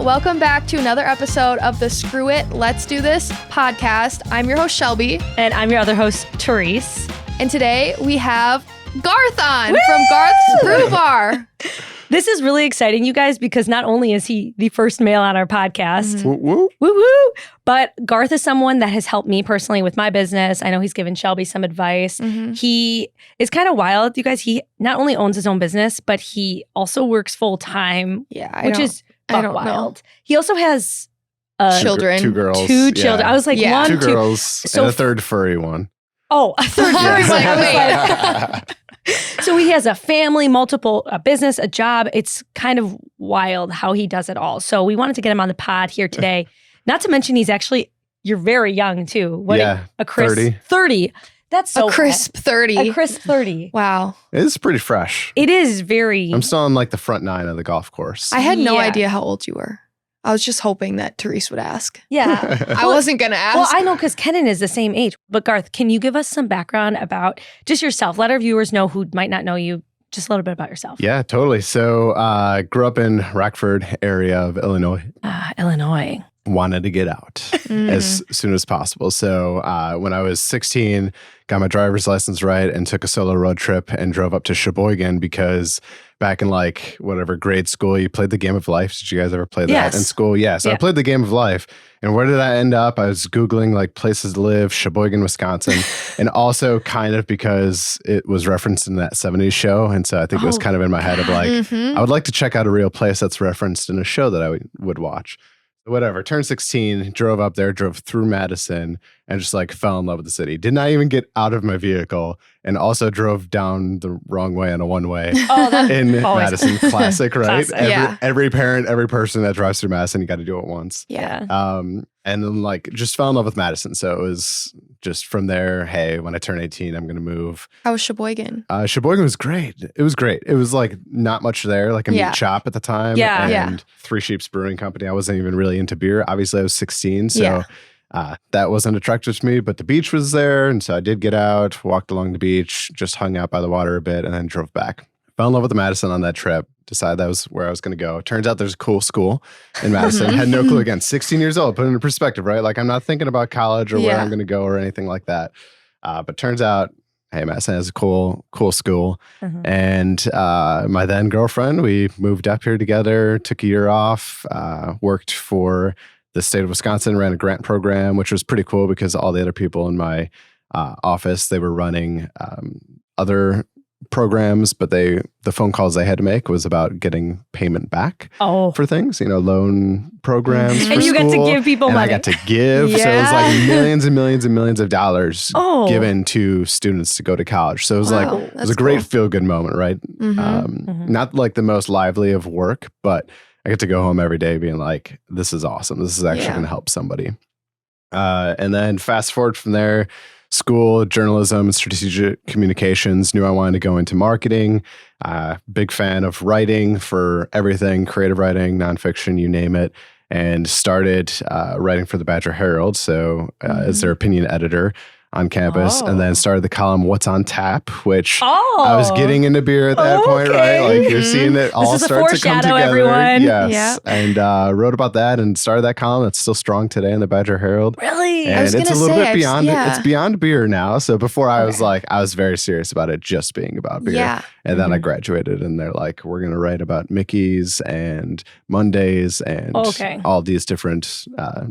Welcome back to another episode of the Screw It, Let's Do This podcast. I'm your host, Shelby. And I'm your other host, Therese. And today we have Garth on from Garth's Brew Bar. This is really exciting, you guys, because not only is he the first male on our podcast, Woo-woo. but Garth is someone that has helped me personally with my business. I know he's given Shelby some advice. He is kind of wild, you guys. He not only owns his own business, but he also works full time, which is wild. Know. He also has children. Two girls. Two children. Yeah. I was like, Yeah. one, Two two. girls So and a third furry one. Oh, a third. I was I like, So he has a family, multiple, a business, a job. It's kind of wild how he does it all. So we wanted to get him on the pod here today. Not to mention you're very young too. A crisp 30. 30. That's so a crisp 30. A crisp 30. Wow. It's pretty fresh. It is very. I'm still on like the front nine of the golf course. I had no Yeah. idea how old you were. I was just hoping that Therese would ask. Yeah. I wasn't going to ask. Well, I know because Kenan is the same age. But Garth, can you give us some background about just yourself? Let our viewers know who might not know you. Just a little bit about yourself. Yeah, totally. So grew up in Rockford area of Illinois. Illinois. Wanted to get out as soon as possible. So when I was 16, got my driver's license right and took a solo road trip and drove up to Sheboygan because back in grade school, you played the game of life. Did you guys ever play that Yes. in school? Yeah. So I played the game of life. And where did I end up? I was Googling like places to live, Sheboygan, Wisconsin. And also kind of because it was referenced in that 70s show. And so I think it was kind of in my head of like, I would like to check out a real place that's referenced in a show that I would watch. Whatever, turned 16, drove up there, drove through Madison, and just like fell in love with the city. Did not even get out of my vehicle, and also drove down the wrong way on a one-way in always. Madison. Classic, right? Classic. Every parent, every person that drives through Madison, you got to do it once. Yeah. And then like just fell in love with Madison. So it was just from there, hey, when I turn 18, I'm going to move. How was Sheboygan? Sheboygan was great. It was great. It was like not much there, like a meat shop at the time. Yeah. And Three Sheeps Brewing Company. I wasn't even really into beer. Obviously, I was 16. So that wasn't attractive to me, but the beach was there. And so I did get out, walked along the beach, just hung out by the water a bit, and then drove back. Fell in love with Madison on that trip. Decided that was where I was going to go. Turns out there's a cool school in Madison. Had no clue. Again, 16 years old. Put it into perspective, right? Like I'm not thinking about college or where I'm going to go or anything like that. But turns out, hey, Madison has a cool school. And my then girlfriend, we moved up here together, took a year off, worked for the state of Wisconsin, ran a grant program, which was pretty cool because all the other people in my office, they were running other programs, but the phone calls they had to make was about getting payment back for things, loan programs for And you school. got to give people and money. I got to give. So it was like millions and millions and millions of dollars given to students to go to college. So it was it was a great feel-good moment, right? Not like the most lively of work, but I get to go home every day being like, this is awesome. This is actually going to help somebody. And then fast forward from there, school, journalism, strategic communications, knew I wanted to go into marketing. Big fan of writing for everything, creative writing, nonfiction, you name it, and started writing for the Badger Herald. So as their opinion editor on campus, and then started the column What's on Tap, which I was getting into beer at that point, right? Like you're seeing it all start to come together. Everyone. Yes. And wrote about that and started that column. It's still strong today in the Badger Herald. Really? And it's a little bit beyond it's beyond beer now. So before I was like, I was very serious about it just being about beer. Yeah. And then I graduated and they're like, we're going to write about Mickey's and Mondays and all these different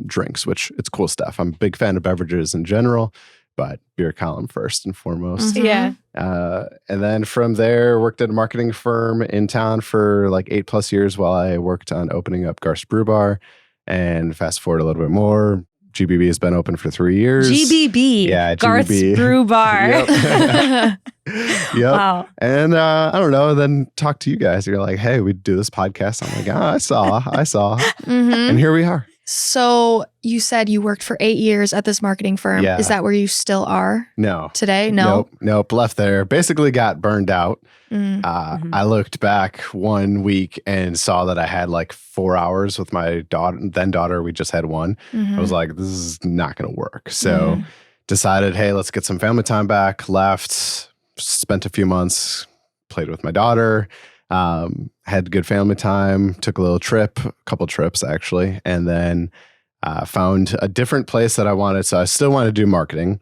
drinks, which it's cool stuff. I'm a big fan of beverages in general, but beer column first and foremost. Yeah. And then from there, worked at a marketing firm in town for like 8+ years while I worked on opening up Garth's Brew Bar. And fast forward a little bit more, GBB has been open for 3 years. GBB. Yeah, Garth's GBB. Brew Bar. Yep. Wow. And I don't know, then talk to you guys. You're like, hey, we do this podcast. I'm like, I saw. And here we are. So you said you worked for 8 years at this marketing firm. Yeah. Is that where you still are No. today? No. Nope. Left there. Basically got burned out. I looked back one week and saw that I had like 4 hours with my daughter. We just had one. I was like, this is not going to work. So decided, hey, let's get some family time back. Left, spent a few months, played with my daughter. Had good family time, took a little trip, a couple trips actually, and then found a different place that I wanted. So I still wanted to do marketing.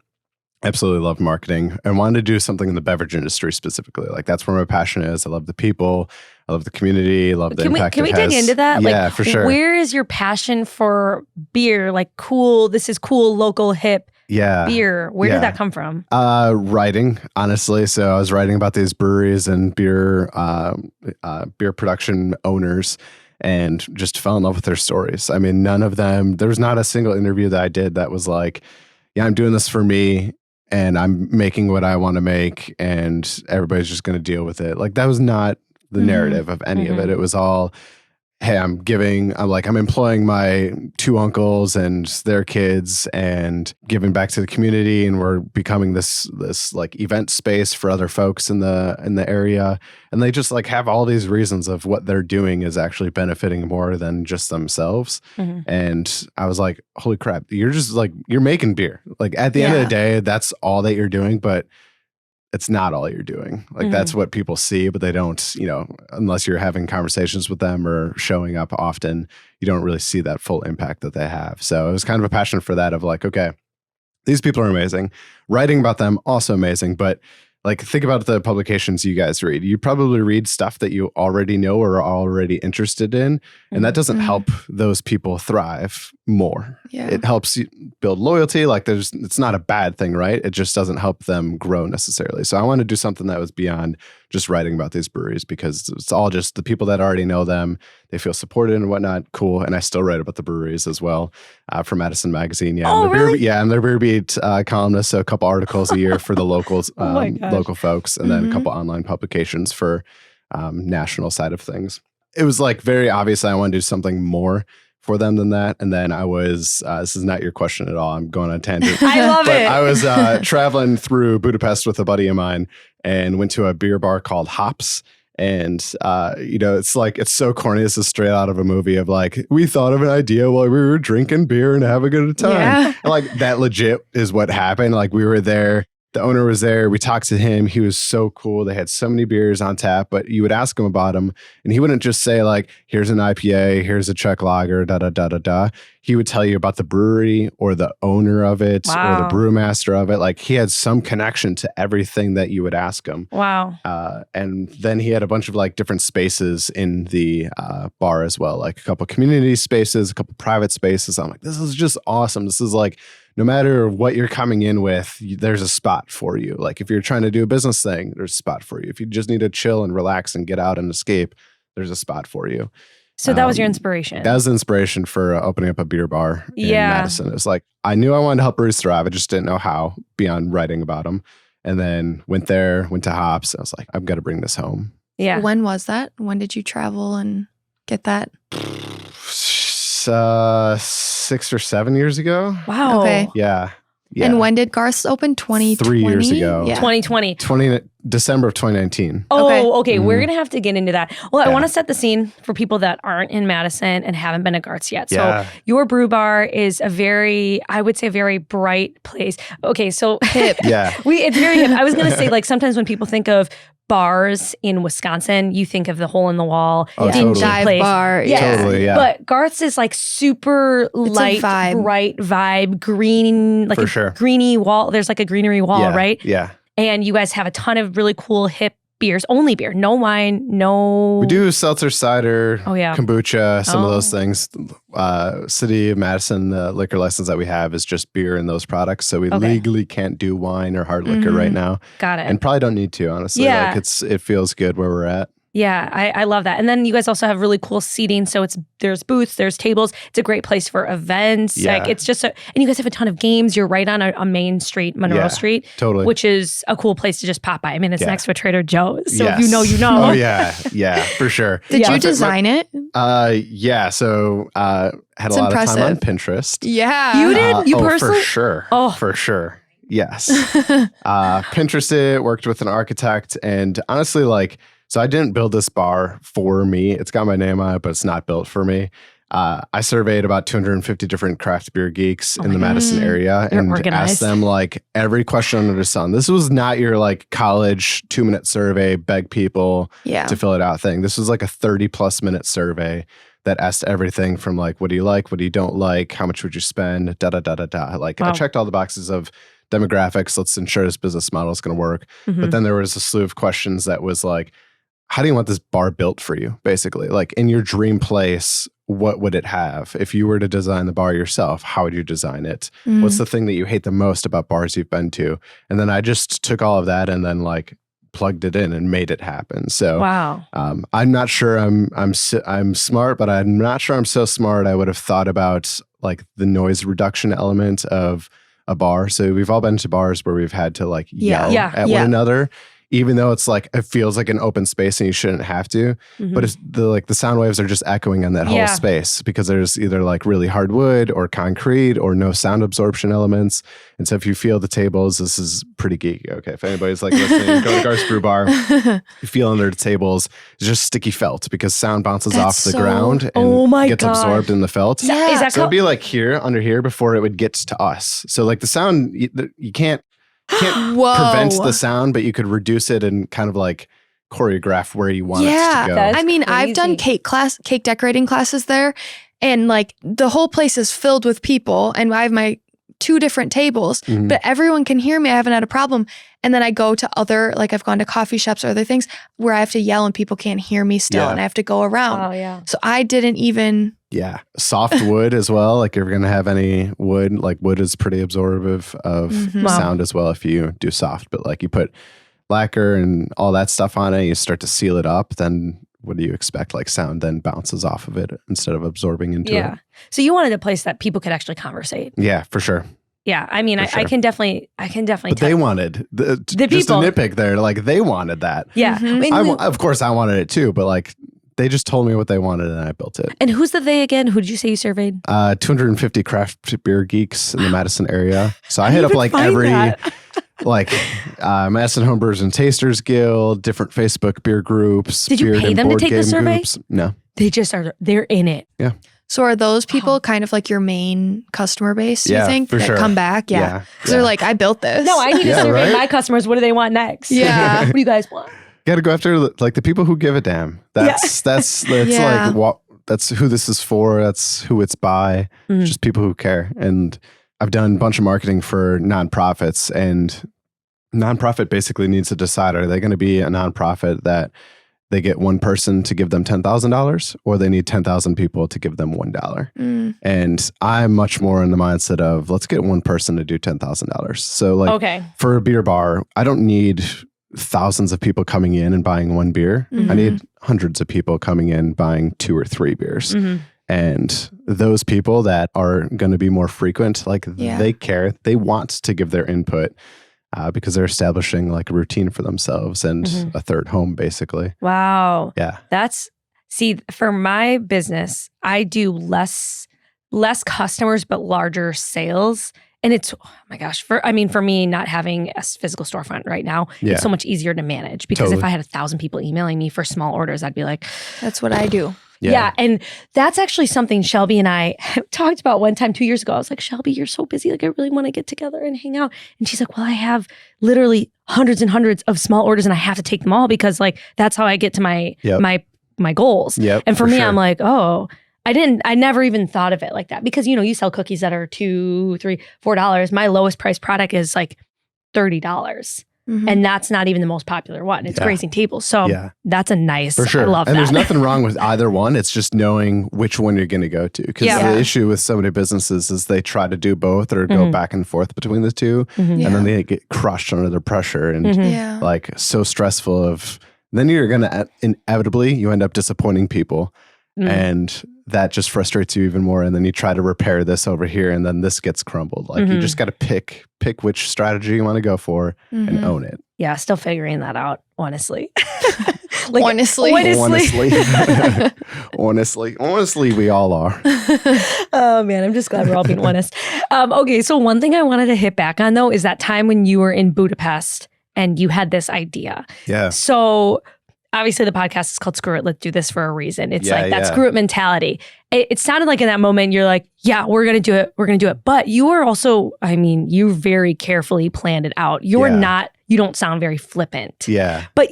Absolutely love marketing and wanted to do something in the beverage industry specifically. Like that's where my passion is. I love the people. I love the community. I love the impact Can we it has. dig into that? Yeah, like, for sure. Where is your passion for beer? Like cool, this is cool, local, hip beer. Where did that come from? Writing, honestly. So I was writing about these breweries and beer production owners and just fell in love with their stories. I mean, none of them, there was not a single interview that I did that was like, yeah, I'm doing this for me and I'm making what I want to make and everybody's just going to deal with it. Like that was not the narrative of any of it. It was all, hey, I'm employing my two uncles and their kids and giving back to the community, and we're becoming this like event space for other folks in the area. And they just like have all these reasons of what they're doing is actually benefiting more than just themselves. And I was like, holy crap, you're just like, you're making beer. Like at the end of the day, that's all that you're doing, but it's not all you're doing. Like that's what people see, but they don't, unless you're having conversations with them or showing up often, you don't really see that full impact that they have. So it was kind of a passion for that of like, okay, these people are amazing. Writing about them, also amazing. But like, think about the publications you guys read. You probably read stuff that you already know or are already interested in. And that doesn't help those people thrive more. Yeah. It helps you build loyalty. Like it's not a bad thing, right? It just doesn't help them grow necessarily. So I want to do something that was beyond just writing about these breweries because it's all just the people that already know them. They feel supported and whatnot. Cool. And I still write about the breweries as well for Madison Magazine. Yeah. Oh, really? I'm their Beer Beat columnist. So a couple articles a year for the locals, local folks, and then a couple online publications for national side of things. It was like very obvious I wanted to do something more for them than that. And then I was, this is not your question at all. I'm going on a tangent. I love it. I was traveling through Budapest with a buddy of mine and went to a beer bar called Hops. And, it's like, it's so corny. This is straight out of a movie of like, we thought of an idea while we were drinking beer and having a good time. Yeah. And like that legit is what happened. Like we were there. The owner was there. We talked to him. He was so cool. They had so many beers on tap, but you would ask him about them and he wouldn't just say like, here's an IPA, here's a Czech lager, da, da, da, da, da. He would tell you about the brewery or the owner of it or the brewmaster of it. Like he had some connection to everything that you would ask him. Wow. And then he had a bunch of like different spaces in the bar as well. Like a couple community spaces, a couple private spaces. I'm like, this is just awesome. This is like, no matter what you're coming in with, there's a spot for you. Like if you're trying to do a business thing, there's a spot for you. If you just need to chill and relax and get out and escape, there's a spot for you. So that was your inspiration. That was the inspiration for opening up a beer bar in Madison. It was like, I knew I wanted to help breweries thrive. I just didn't know how beyond writing about them. And then went to Hops. I was like, I've got to bring this home. Yeah. When was that? When did you travel and get that? 6 or 7 years ago. Wow. Okay. Yeah. And when did Garth's open? 2020? 3 years ago. Yeah. 2020. December of 2019. Oh, okay. We're going to have to get into that. Well, I want to set the scene for people that aren't in Madison and haven't been to Garth's yet. So your brew bar is a very bright place. Okay, so hip. It's very hip. I was going to say, like, sometimes when people think of bars in Wisconsin, you think of the hole in the wall, dingy dive place. bar. Totally, yeah. But Garth's is like super light, bright vibe, green, like greeny wall. There's like a greenery wall, right? Yeah. And you guys have a ton of really cool hip beers, only beer, no wine, no. We do seltzer, cider, kombucha, some of those things. City of Madison, the liquor license that we have is just beer and those products. So we legally can't do wine or hard liquor right now. Got it. And probably don't need to, honestly. Yeah. Like it feels good where we're at. Yeah, I love that. And then you guys also have really cool seating. So there's booths, there's tables. It's a great place for events. Yeah. Like it's just and you guys have a ton of games. You're right on a main street, Monroe Street. Totally. Which is a cool place to just pop by. I mean, it's next to a Trader Joe's. So if you know, you know. Oh yeah, for sure. Did you design it? Yeah. So had a lot of time on Pinterest. Yeah. You did? You personally? For sure. Oh. For sure. Yes. Pinterest it, worked with an architect, and honestly, like, so I didn't build this bar for me. It's got my name on it, but it's not built for me. I surveyed about 250 different craft beer geeks in the Madison area You're and organized. asked them like every question under the sun. This was not your like college 2-minute survey, beg people to fill it out thing. This was like a 30+ minute survey that asked everything from like, what do you like? What do you don't like? How much would you spend? Da, da, da, da, da. Like I checked all the boxes of demographics. Let's ensure this business model is going to work. But then there was a slew of questions that was like, how do you want this bar built for you? Basically, like in your dream place, what would it have? If you were to design the bar yourself, how would you design it? What's the thing that you hate the most about bars you've been to? And then I just took all of that and then like plugged it in and made it happen. So I'm not sure I'm smart, but I'm not sure I'm so smart. I would have thought about like the noise reduction element of a bar. So we've all been to bars where we've had to like yell at one another, even though it's like, it feels like an open space and you shouldn't have to, but it's the sound waves are just echoing on that whole space because there's either like really hard wood or concrete or no sound absorption elements. And so if you feel the tables, this is pretty geeky. Okay. If anybody's like listening, go to Garth's Brew Bar, you feel under the tables, it's just sticky felt because sound bounces off the ground and gets absorbed in the felt. Yeah. So it'd be like here, under here before it would get to us. So like the sound, you can't prevent the sound, but you could reduce it and kind of like choreograph where you want it to go. I mean, I've done cake decorating classes there, and like the whole place is filled with people, and I have my 2 different tables, but everyone can hear me. I haven't had a problem. And then I go to other, like I've gone to coffee shops or other things where I have to yell and people can't hear me still, and I have to go around. Oh yeah. So I didn't even. Yeah. Soft wood as well. Like if you're going to have any wood, like wood is pretty absorptive of sound as well if you do soft. But like you put lacquer and all that stuff on it, you start to seal it up, then what do you expect? Like sound then bounces off of it instead of absorbing into it. So you wanted a place that people could actually conversate. Yeah, for sure. Yeah, I mean, I can definitely. But they wanted the just people. a nitpick there. Like they wanted that. Yeah, of course I wanted it too. But like they just told me what they wanted and I built it. And who's the they again? Who did you say you surveyed? 250 craft beer geeks in the Madison area. So I hit up like every like Madison Homebrewers and Tasters Guild, different Facebook beer groups. Did you pay them to take the survey? Groups. No, they just are. They're in it. Yeah. So are those people kind of like your main customer base, do you think? For that sure. come back? Yeah. Because they're like, I built this. No, I need to survey my customers. What do they want next? Yeah. What do you guys want? You got to go after like the people who give a damn. That's like what that's who this is for. That's who it's by. Just people who care. And I've done a bunch of marketing for nonprofits, and nonprofit basically needs to decide, are they going to be a nonprofit that they get one person to give them $10,000 or they need 10,000 people to give them $1. And I'm much more in the mindset of let's get one person to do $10,000. So like for a beer bar, I don't need thousands of people coming in and buying one beer. I need hundreds of people coming in buying 2 or 3 beers. And those people that are going to be more frequent, like they care, they want to give their input. Because they're establishing like a routine for themselves and a third home, basically. Wow. Yeah. For my business, I do less customers, but larger sales. And it's, oh my gosh, for me, not having a physical storefront right now, it's so much easier to manage because if I had 1,000 people emailing me for small orders, I'd be like, that's what I do. Yeah. And that's actually something Shelby and I talked about one time 2 years ago. I was like, Shelby, you're so busy. Like, I really want to get together and hang out. And she's like, well, I have literally hundreds and hundreds of small orders and I have to take them all because like, that's how I get to my goals. And for me, I'm like, oh, I never even thought of it like that because, you sell cookies that are $2, $3, $4. My lowest price product is like $30. And that's not even the most popular one. It's grazing tables. So that's a nice, for sure. I love that. And there's nothing wrong with either one. It's just knowing which one you're going to go to. Because the issue with so many businesses is they try to do both or go back and forth between the two. And then they get crushed under the pressure and like so stressful of, then you're going to inevitably, you end up disappointing people. And that just frustrates you even more. And then you try to repair this over here and then this gets crumbled. Like you just got to pick which strategy you want to go for and own it. Yeah, still figuring that out, honestly. Honestly, we all are. Oh man, I'm just glad we're all being honest. Okay, so one thing I wanted to hit back on though is that time when you were in Budapest and you had this idea. Yeah. So obviously the podcast is called Screw It, Let's Do This for a reason. It's like that yeah. screw it mentality. It sounded like in that moment, you're like, yeah, we're going to do it. We're going to do it. But you are also, I mean, you very carefully planned it out. You're not, you don't sound very flippant. Yeah. But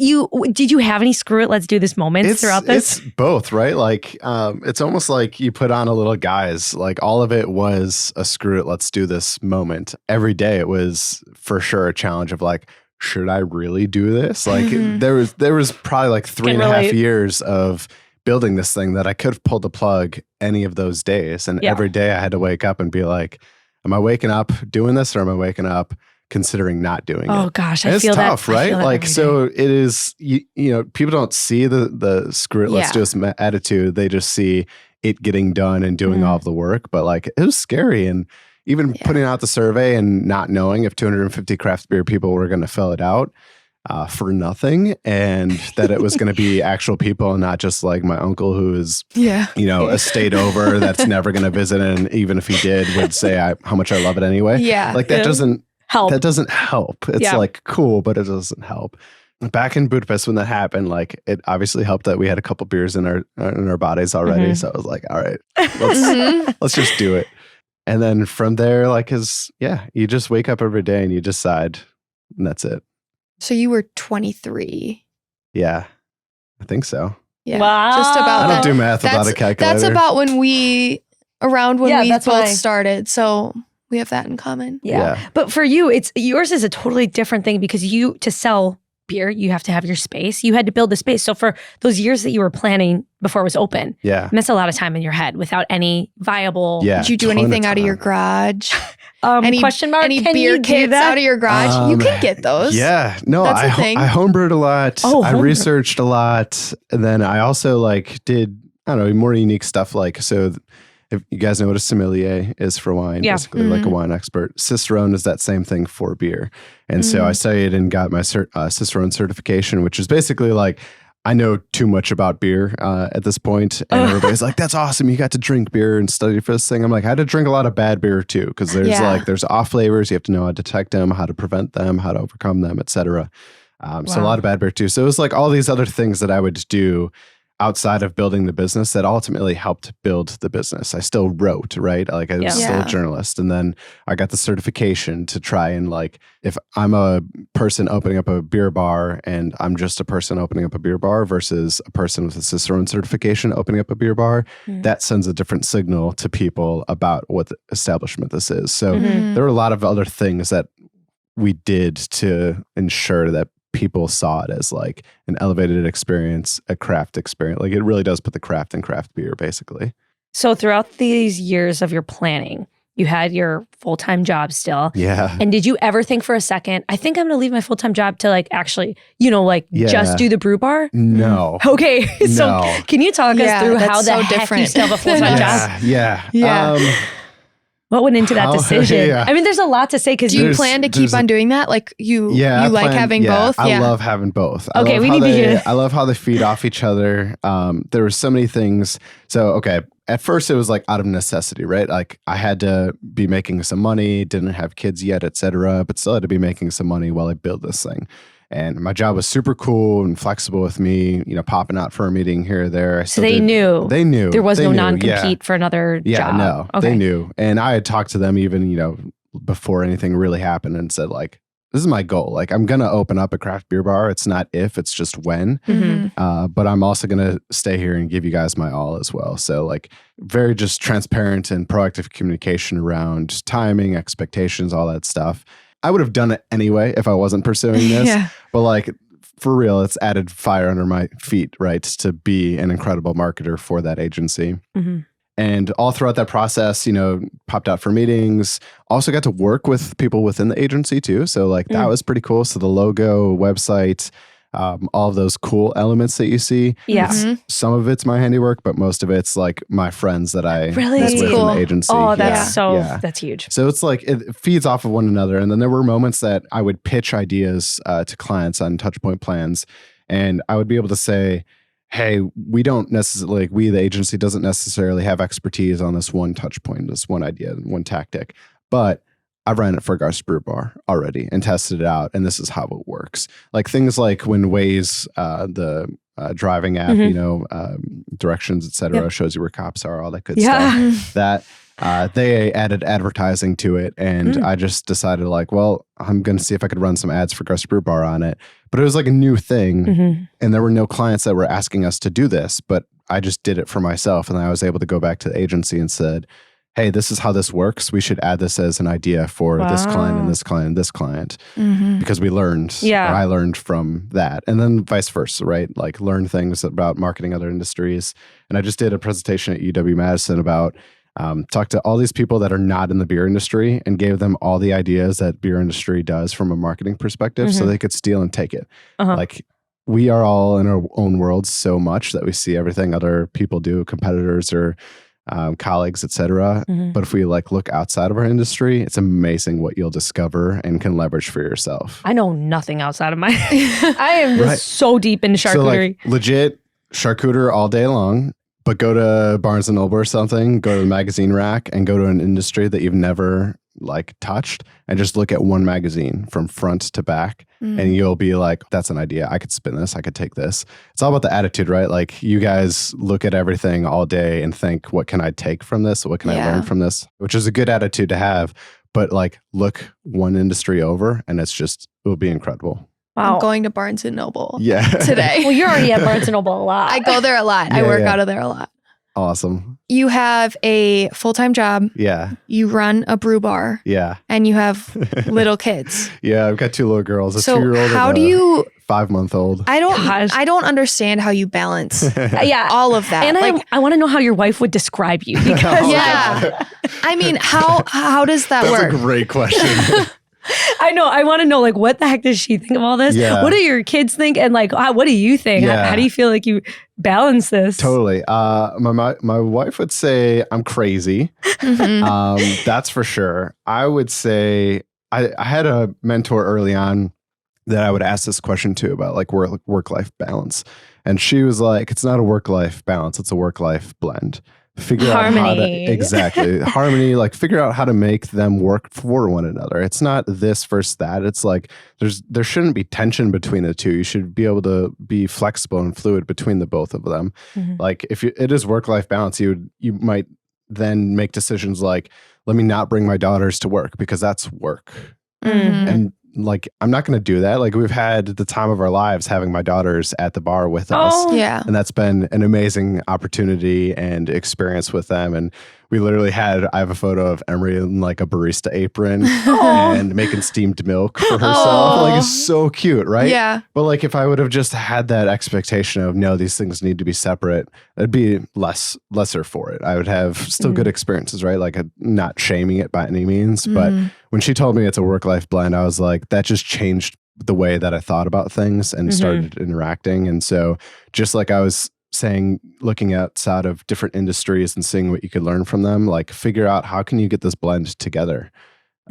did you have any screw it, let's do this moments throughout this? It's both, right? Like, it's almost like you put on a little guise. Like all of it was a screw it, let's do this moment. Every day it was for sure a challenge of like, should I really do this? Like there was probably like 3.5 years of building this thing that I could have pulled the plug any of those days. And every day I had to wake up and be like, am I waking up doing this or am I waking up considering not doing it? Oh gosh, I feel tough, that. right? I feel like, so it is, you know, people don't see the screw it, let's do this attitude. They just see it getting done and doing all of the work. But like, it was scary. And even putting out the survey and not knowing if 250 craft beer people were going to fill it out for nothing, and that it was going to be actual people and not just like my uncle who is, you know, a state over that's never going to visit. And even if he did, would say how much I love it anyway. Yeah. Like that doesn't help. That doesn't help. It's like cool, but it doesn't help. Back in Budapest when that happened, like it obviously helped that we had a couple beers in our bodies already. So I was like, all right, let's just do it. And then from there, like, you just wake up every day and you decide, and that's it. So you were 23. Yeah, I think so. Yeah, just about. I don't do math without a calculator. That's about when we both why. started. So we have that in common. Yeah. But for you, yours is a totally different thing because to sell beer, you have to have your space. You had to build the space. So for those years that you were planning before it was open, you missed a lot of time in your head without any viable. Did you do anything out of your garage? Any question mark? Any Can beer you do kits that? out of your garage? You can get those. Yeah. No, That's I a thing. homebrewed a lot. I researched a lot. And then I also like did, I don't know, more unique stuff. Like, so if you guys know what a sommelier is for wine, basically like a wine expert. Cicerone is that same thing for beer. And so I studied and got my Cicerone certification, which is basically like, I know too much about beer at this point. And everybody's like, that's awesome. You got to drink beer and study for this thing. I'm like, I had to drink a lot of bad beer too. Cause there's off flavors. You have to know how to detect them, how to prevent them, how to overcome them, et cetera. So a lot of bad beer too. So it was like all these other things that I would do outside of building the business that ultimately helped build the business. I still wrote, right? Like I was still a journalist. And then I got the certification to try and like, if I'm a person opening up a beer bar and I'm just a person opening up a beer bar versus a person with a Cicerone certification opening up a beer bar, that sends a different signal to people about what the establishment this is. So there were a lot of other things that we did to ensure that people saw it as like an elevated experience, a craft experience. Like it really does put the craft in craft beer, basically. So throughout these years of your planning, you had your full-time job still. Yeah. And did you ever think for a second, I think I'm going to leave my full-time job to like actually, just do the brew bar? No. Okay. So can you talk us through how the heck you still have a full-time job? Yeah. What went into that decision? I mean, there's a lot to say because do you plan to keep on doing that? Like you like having both? I love having both. Okay, we need to hear. I love how they feed off each other. There were so many things. So, okay, at first it was like out of necessity, right? Like I had to be making some money, didn't have kids yet, et cetera, but still had to be making some money while I build this thing. And my job was super cool and flexible with me, popping out for a meeting here or there. So they knew. There was no non-compete for another job. Yeah, no, they knew. And I had talked to them even, before anything really happened and said like, this is my goal. Like I'm going to open up a craft beer bar. It's not if, it's just when. But I'm also going to stay here and give you guys my all as well. So like very just transparent and proactive communication around timing, expectations, all that stuff. I would have done it anyway if I wasn't pursuing this. But like for real, it's added fire under my feet, right? To be an incredible marketer for that agency. And all throughout that process, popped out for meetings. Also got to work with people within the agency too. So like that was pretty cool. So the logo, website, all of those cool elements that you see. Some of it's my handiwork, but most of it's like my friends that I was with in the agency. Oh, that's huge. So it's like it feeds off of one another. And then there were moments that I would pitch ideas to clients on touchpoint plans, and I would be able to say, hey, we the agency doesn't necessarily have expertise on this one touch point, this one idea, one tactic, but I've ran it for Garth's Brew Bar already and tested it out, and this is how it works. Like things like when Waze, the driving app, directions, etc. Shows you where cops are, all that good stuff. That they added advertising to it, and I just decided like, well, I'm going to see if I could run some ads for Garth's Brew Bar on it. But it was like a new thing, and there were no clients that were asking us to do this, but I just did it for myself, and I was able to go back to the agency and said, hey, this is how this works. We should add this as an idea for this client and this client and this client, because we learned, or I learned from that. And then vice versa, right? Like learn things about marketing other industries. And I just did a presentation at UW-Madison about talk to all these people that are not in the beer industry and gave them all the ideas that beer industry does from a marketing perspective so they could steal and take it. Like we are all in our own worlds so much that we see everything other people do, competitors or colleagues, etc. But if we like look outside of our industry, it's amazing what you'll discover and can leverage for yourself. I know nothing outside of my I am just so deep into charcuterie. So like legit charcuterie all day long, but go to Barnes & Noble or something, go to the magazine rack and go to an industry that you've never like touched and just look at one magazine from front to back and you'll be like, that's an idea. I could spin this. I could take this. It's all about the attitude, right? Like you guys look at everything all day and think, what can I take from this? What can I learn from this? Which is a good attitude to have, but like look one industry over and it will be incredible. Wow. I'm going to Barnes & Noble today. Well, you're already at Barnes & Noble a lot. I go there a lot. I work out of there a lot. Awesome. You have a full-time job. Yeah. You run a brew bar. Yeah. And you have little kids. Yeah, I've got 2 little girls, a so 2-year-old how and do you 5-month-old. I don't understand how you balance all of that. And like, I want to know how your wife would describe you because I mean, how does that work? That's a great question. I know. I want to know, like, what the heck does she think of all this? Yeah. What do your kids think? And like, what do you think? Yeah. How do you feel like you balance this? Totally. My wife would say I'm crazy. That's for sure. I would say I had a mentor early on that I would ask this question to about like work-life balance. And she was like, it's not a work-life balance. It's a work-life blend. Figure harmony. Out how to exactly harmony, like figure out how to make them work for one another. It's not this versus that. It's like there shouldn't be tension between the two. You should be able to be flexible and fluid between the both of them. Like if it is work-life balance, you might then make decisions like, let me not bring my daughters to work because that's work. And like, I'm not going to do that. Like we've had the time of our lives having my daughters at the bar with us. And that's been an amazing opportunity and experience with them. And we literally I have a photo of Emery in like a barista apron and making steamed milk for herself. Like it's so cute, right? Yeah. But like if I would have just had that expectation of no, these things need to be separate, it'd be lesser for it. I would have still good experiences, right? Like not shaming it by any means. But when she told me it's a work-life blend, I was like, that just changed the way that I thought about things and started interacting. And so just like I was saying, looking outside of different industries and seeing what you could learn from them, like figure out how can you get this blend together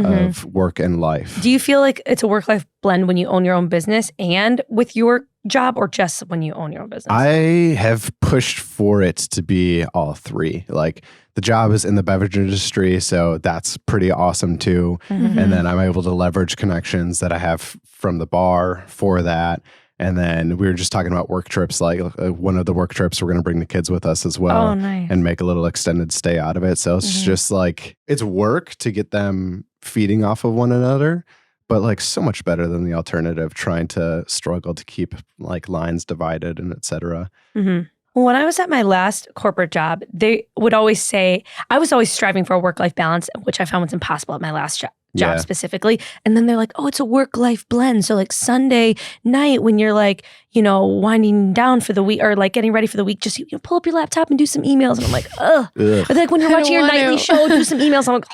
of work and life. Do you feel like it's a work-life blend when you own your own business and with your job, or just when you own your own business? I have pushed for it to be all three. Like the job is in the beverage industry, so that's pretty awesome too. And then I'm able to leverage connections that I have from the bar for that. And then we were just talking about work trips. Like one of the work trips, we're going to bring the kids with us as well and make a little extended stay out of it. So it's just like, it's work to get them feeding off of one another, but like so much better than the alternative, trying to struggle to keep like lines divided and et cetera. Well, when I was at my last corporate job, they would always say, I was always striving for a work-life balance, which I found was impossible at my last job specifically. And then they're like, oh, it's a work-life blend. So like Sunday night when you're like, winding down for the week or like getting ready for the week, just pull up your laptop and do some emails. And I'm like, ugh. But like when you're watching your nightly show, do some emails. I'm like,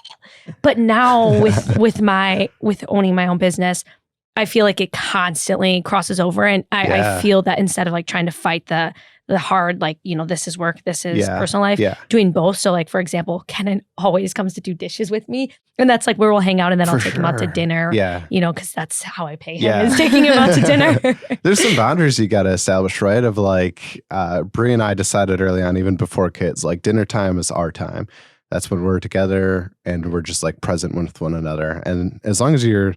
ugh. But now with owning my own business, I feel like it constantly crosses over. And I feel that instead of like trying to fight the hard, like, this is work, this is personal life, doing both. So like, for example, Kenan always comes to do dishes with me. And that's like where we'll hang out and then I'll take him out to dinner, because that's how I pay him is taking him out to dinner. There's some boundaries you got to establish, right? Of like, Bree and I decided early on, even before kids, like dinner time is our time. That's when we're together and we're just like present with one another. And as long as you're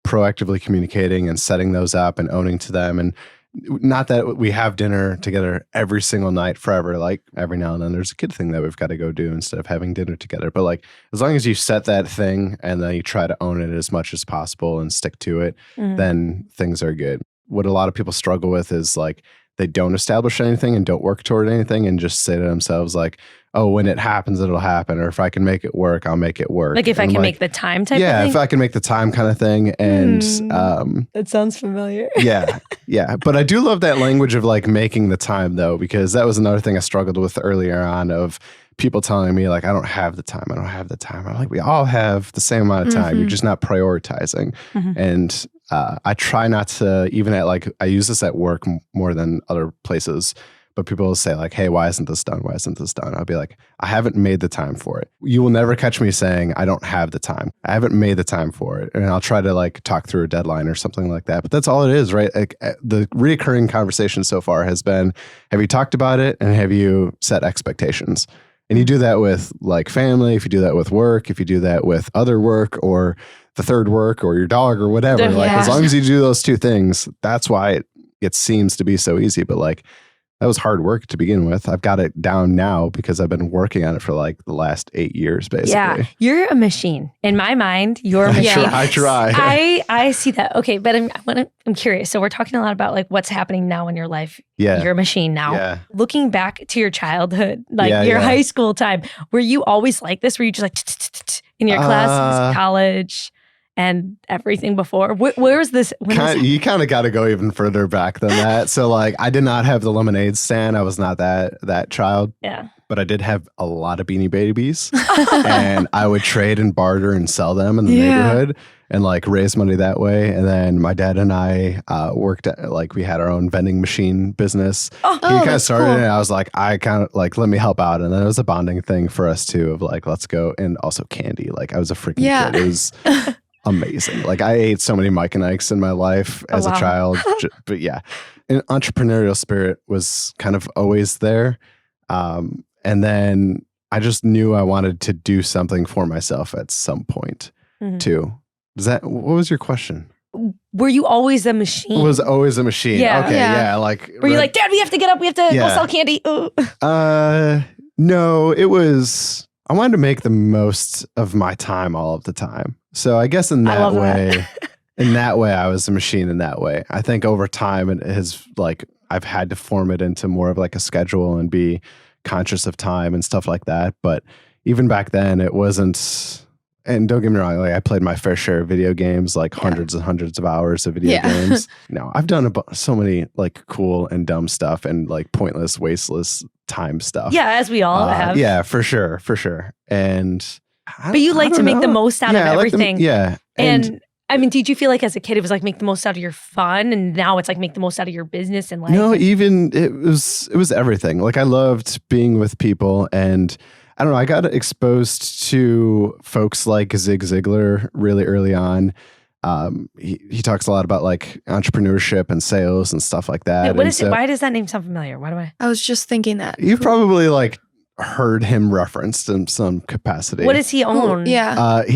proactively communicating and setting those up and owning to them and not that we have dinner together every single night forever. Like every now and then there's a kid thing that we've got to go do instead of having dinner together. But like, as long as you set that thing and then you try to own it as much as possible and stick to it, then things are good. What a lot of people struggle with is like, they don't establish anything and don't work toward anything and just say to themselves like, oh, when it happens, it'll happen. Or if I can make it work, I'll make it work. Like if I can make the time type of thing? Yeah, if I can make the time kind of thing. And that sounds familiar. yeah. But I do love that language of like making the time though, because that was another thing I struggled with earlier on of people telling me like, I don't have the time. I'm like, we all have the same amount of time. You're just not prioritizing. And I try not to, even at like, I use this at work more than other places, but people will say like, hey, why isn't this done? I'll be like, I haven't made the time for it. You will never catch me saying I don't have the time. I haven't made the time for it. And I'll try to like talk through a deadline or something like that. But that's all it is, right? Like the recurring conversation so far has been, have you talked about it? And have you set expectations? And you do that with like family, if you do that with work, if you do that with other work or the third work or your dog or whatever, like as long as you do those two things, that's why it seems to be so easy. But like that was hard work to begin with. I've got it down now because I've been working on it for like the last 8 years, basically. Yeah, you're a machine. In my mind, you're a machine. I try. I see that. Okay, but I'm curious. So we're talking a lot about like what's happening now in your life. Yeah. You're a machine now. Yeah. Looking back to your childhood, like your high school time, were you always like this? Were you just like in your classes, college? And everything before. Where was this? You kind of got to go even further back than that. So like, I did not have the lemonade stand. I was not that child. Yeah. But I did have a lot of Beanie Babies, and I would trade and barter and sell them in the neighborhood and like raise money that way. And then my dad and I worked at like we had our own vending machine business. He kind of started it. And I was like, I kind of like let me help out, and then it was a bonding thing for us too of like let's go, and also candy. Like I was a freaking kid. It was amazing. Like I ate so many Mike and Ikes in my life as a child. But yeah, an entrepreneurial spirit was kind of always there. And then I just knew I wanted to do something for myself at some point too. What was your question? Were you always a machine? Was always a machine. Yeah. Okay. Yeah. Like, were you like, Dad, we have to get up. We have to go sell candy. Ooh. No, it was, I wanted to make the most of my time all of the time. So I guess in that way, I was a machine in that way. I think over time it has like, I've had to form it into more of like a schedule and be conscious of time and stuff like that. But even back then it wasn't, and don't get me wrong, like I played my fair share of video games, like hundreds and hundreds of hours of video games. No, I've done so many like cool and dumb stuff and like pointless, wasteless time stuff. Yeah, as we all have. Yeah, for sure. And but you like to make the most out of everything. And I mean, did you feel like as a kid it was like make the most out of your fun, and now it's like make the most out of your business and life? No, even it was everything. Like I loved being with people, and I don't know, I got exposed to folks like Zig Ziglar really early on. He talks a lot about like entrepreneurship and sales and stuff like that. Why does that name sound familiar? I was just thinking that. You've probably like heard him referenced in some capacity. What does he own? He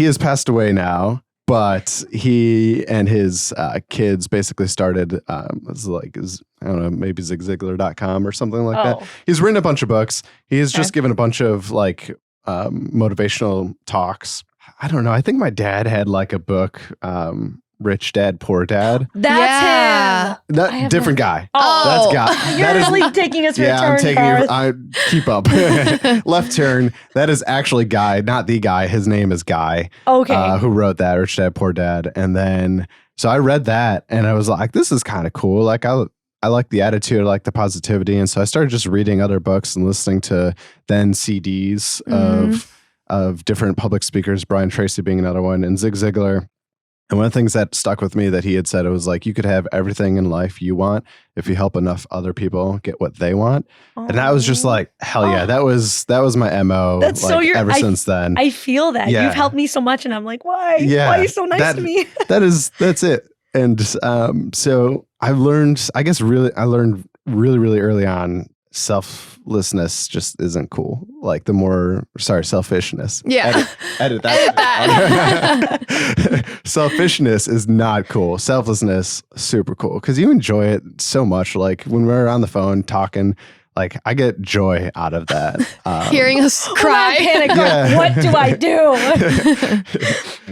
has passed away now. But he and his kids basically started, I don't know, maybe zigziglar.com or something like that. He's written a bunch of books. He has just given a bunch of like motivational talks. I don't know. I think my dad had like a book, Rich Dad, Poor Dad. That's him. Different guy. That's guy. You're really taking us for a turn. I keep up. Left turn. That is actually Guy, not the guy. His name is Guy. Okay. Who wrote that, Rich Dad, Poor Dad. And then, so I read that and I was like, this is kind of cool. Like I like the attitude, I like the positivity. And so I started just reading other books and listening to then CDs of different public speakers, Brian Tracy being another one, and Zig Ziglar. And one of the things that stuck with me that he had said, it was like, you could have everything in life you want if you help enough other people get what they want. And that was just like, hell yeah, that was my MO. That's like, ever since then. I feel that. You've helped me so much. And I'm like, why? Yeah, why are you so nice to me? That's it. And so I learned really, really early on selflessness just isn't cool. Like selfishness. Yeah. Edit that. Selfishness is not cool. Selflessness, super cool. Because you enjoy it so much. Like when we're on the phone talking, like I get joy out of that. Hearing us cry. Panic. Yeah. What do I do?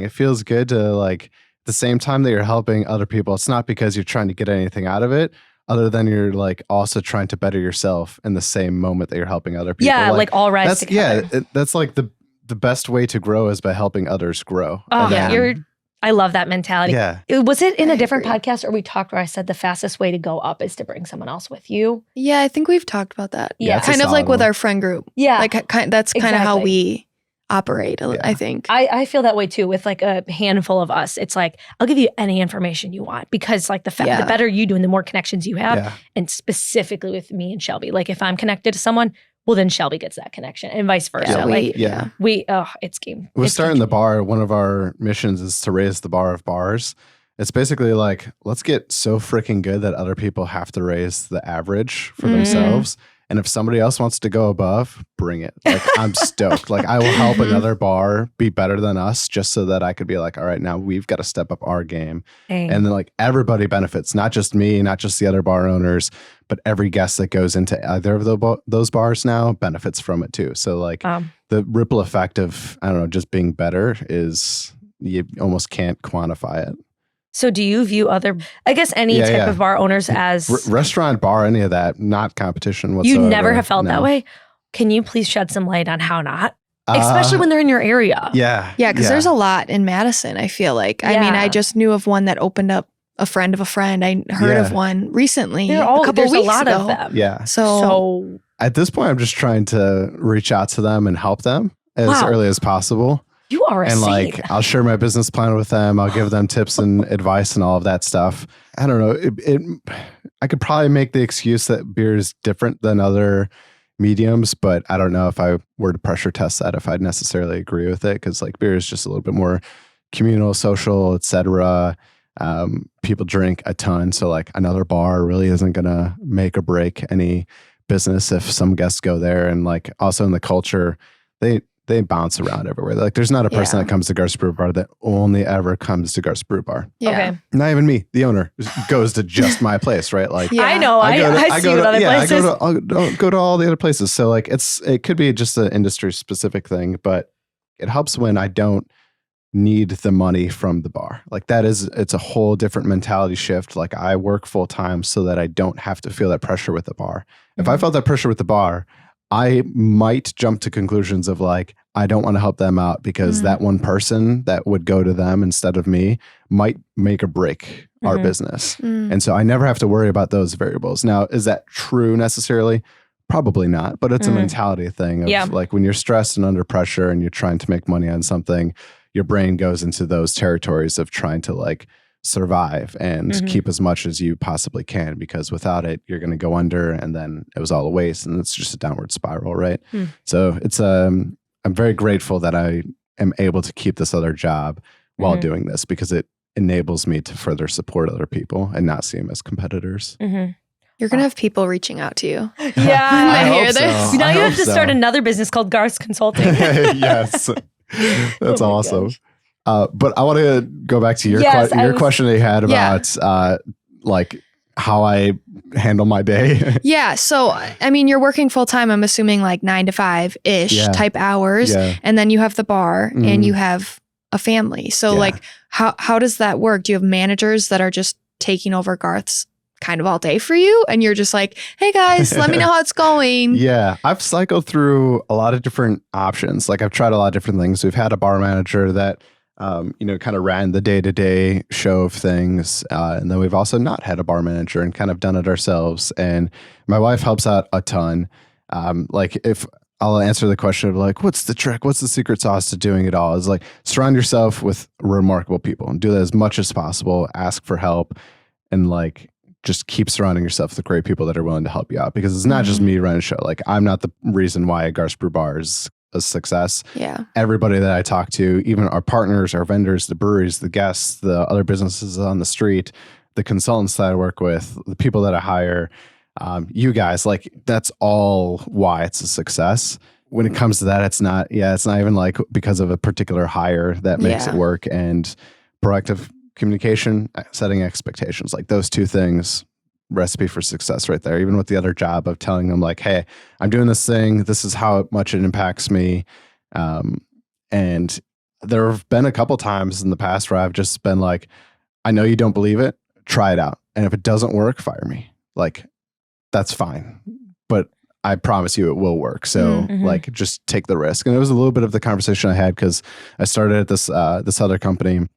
It feels good to like the same time that you're helping other people. It's not because you're trying to get anything out of it, other than you're like also trying to better yourself in the same moment that you're helping other people. Yeah, like all rise together. Yeah, that's like the best way to grow is by helping others grow. Oh, I love that mentality. Yeah. Was it in a different podcast or we talked where I said the fastest way to go up is to bring someone else with you? Yeah, I think we've talked about that. Yeah. Kind of like with our friend group. Yeah. Like that's kind of how we operate, I think. I feel that way too with like a handful of us. It's like, I'll give you any information you want because like the better you do and the more connections you have, and specifically with me and Shelby, like if I'm connected to someone, well then Shelby gets that connection and vice versa. It's game. We're starting the bar. One of our missions is to raise the bar of bars. It's basically like, let's get so freaking good that other people have to raise the average for themselves. And if somebody else wants to go above, bring it. Like I'm stoked. Like I will help another bar be better than us just so that I could be like, all right, now we've got to step up our game. And then like everybody benefits, not just me, not just the other bar owners, but every guest that goes into either of those bars now benefits from it too. So like the ripple effect of, I don't know, just being better is you almost can't quantify it. So do you view any type of bar owners as restaurant, bar, any of that, not competition whatsoever? You never have felt that way? Can you please shed some light on how not? Especially when they're in your area. Yeah, because there's a lot in Madison, I feel like. I mean, I just knew of one that opened up a friend of a friend. I heard of one recently. There's a lot of them. Yeah. So at this point, I'm just trying to reach out to them and help them as early as possible. You are a And seed. like, I'll share my business plan with them. I'll give them tips and advice and all of that stuff. I don't know. I could probably make the excuse that beer is different than other mediums, but I don't know if I were to pressure test that, if I'd necessarily agree with it. Cause like beer is just a little bit more communal, social, etc. People drink a ton. So like another bar really isn't going to make or break any business if some guests go there. And like also in the culture, they bounce around everywhere. Like there's not a person that comes to Garth's Brew Bar that only ever comes to Garth's Brew Bar. Yeah. Okay. Not even me, the owner, goes to just my place, right? Like I know. I see you at other places. I go to all the other places. So like it could be just an industry specific thing, but it helps when I don't need the money from the bar. Like it's a whole different mentality shift. Like I work full time so that I don't have to feel that pressure with the bar. If I felt that pressure with the bar, I might jump to conclusions of like, I don't want to help them out because that one person that would go to them instead of me might make or break our business. And so I never have to worry about those variables. Now, is that true necessarily? Probably not, but it's a mentality thing of like when you're stressed and under pressure and you're trying to make money on something, your brain goes into those territories of trying to like survive and keep as much as you possibly can, because without it, you're going to go under and then it was all a waste and it's just a downward spiral, right? So it's I'm very grateful that I am able to keep this other job while doing this, because it enables me to further support other people and not see them as competitors. You're going to have people reaching out to you. Yeah. I hear this. So. Now you have to start another business called Garth's Consulting. Yes. That's awesome. But I want to go back to your question that you had about like how I handle my day. Yeah. So, I mean, you're working full time, I'm assuming like 9 to 5-ish type hours. Yeah. And then you have the bar and you have a family. So like, how does that work? Do you have managers that are just taking over Garth's kind of all day for you? And you're just like, hey guys, let me know how it's going. Yeah. I've cycled through a lot of different options. Like I've tried a lot of different things. We've had a bar manager that kind of ran the day-to-day show of things. And then we've also not had a bar manager and kind of done it ourselves. And my wife helps out a ton. Like if I'll answer the question of like, what's the trick? What's the secret sauce to doing it all? Is like surround yourself with remarkable people and do that as much as possible. Ask for help and like just keep surrounding yourself with great people that are willing to help you out, because it's not just me running a show. Like I'm not the reason why Garth's Brew Bar is a success. Yeah. Everybody that I talk to, even our partners, our vendors, the breweries, the guests, the other businesses on the street, the consultants that I work with, the people that I hire, you guys, like that's all why it's a success. When it comes to that, it's not even like because of a particular hire that makes it work, and proactive communication, setting expectations, like those two things, recipe for success right there. Even with the other job of telling them like, hey, I'm doing this thing. This is how much it impacts me. And there have been a couple times in the past where I've just been like, I know you don't believe it. Try it out. And if it doesn't work, fire me. Like, that's fine. But I promise you it will work. So like, just take the risk. And it was a little bit of the conversation I had because I started at this other company, and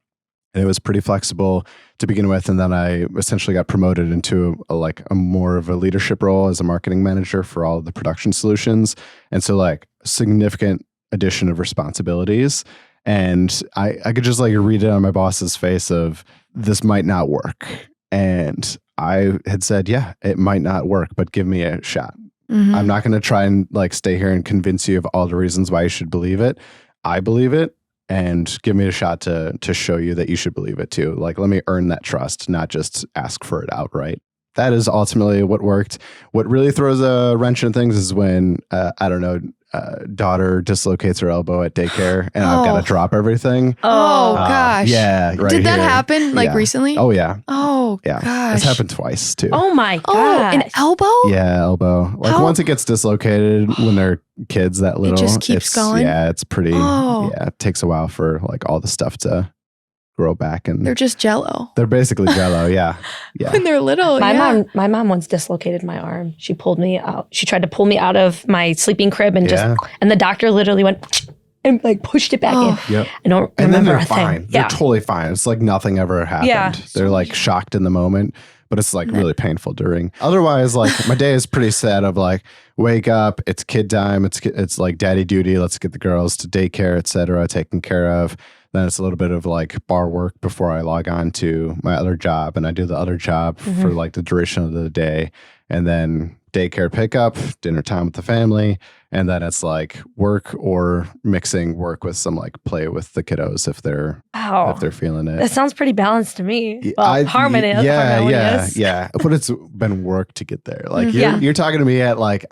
it was pretty flexible to begin with. And then I essentially got promoted into a more of a leadership role as a marketing manager for all of the production solutions. And so like significant addition of responsibilities. And I could just like read it on my boss's face of this might not work. And I had said, yeah, it might not work, but give me a shot. I'm not going to try and like stay here and convince you of all the reasons why you should believe it. I believe it, and give me a shot to show you that you should believe it too. Like, let me earn that trust, not just ask for it outright. That is ultimately what worked. What really throws a wrench in things is when, daughter dislocates her elbow at daycare and I've got to drop everything. Oh, gosh. Yeah. Right Did that here. happen recently? Oh, yeah. Oh, yeah. gosh. It's happened twice too. Oh, my gosh. Oh, an elbow? Yeah, elbow. Like once it gets dislocated when they're kids that little. It just keeps going? Yeah, it's pretty. Yeah, it takes a while for like all the stuff to grow back, and they're just jello. They're basically jello. Yeah. When they're little. My mom once dislocated my arm. She pulled me out. She tried to pull me out of my sleeping crib and and the doctor literally went and like pushed it back in. Yep. I don't remember and then they're a fine. thing. They're totally fine. It's like nothing ever happened. Yeah. They're like shocked in the moment, but it's like really painful during. Otherwise, like my day is pretty sad of like wake up, it's kid time, it's like daddy duty. Let's get the girls to daycare, etc., taken care of. Then it's a little bit of like bar work before I log on to my other job, and I do the other job for like the duration of the day, and then daycare pickup, dinner time with the family, and then it's like work or mixing work with some like play with the kiddos if they're feeling it. That sounds pretty balanced to me. Well, harmonious. Yeah. But it's been work to get there. Like you're talking to me at like,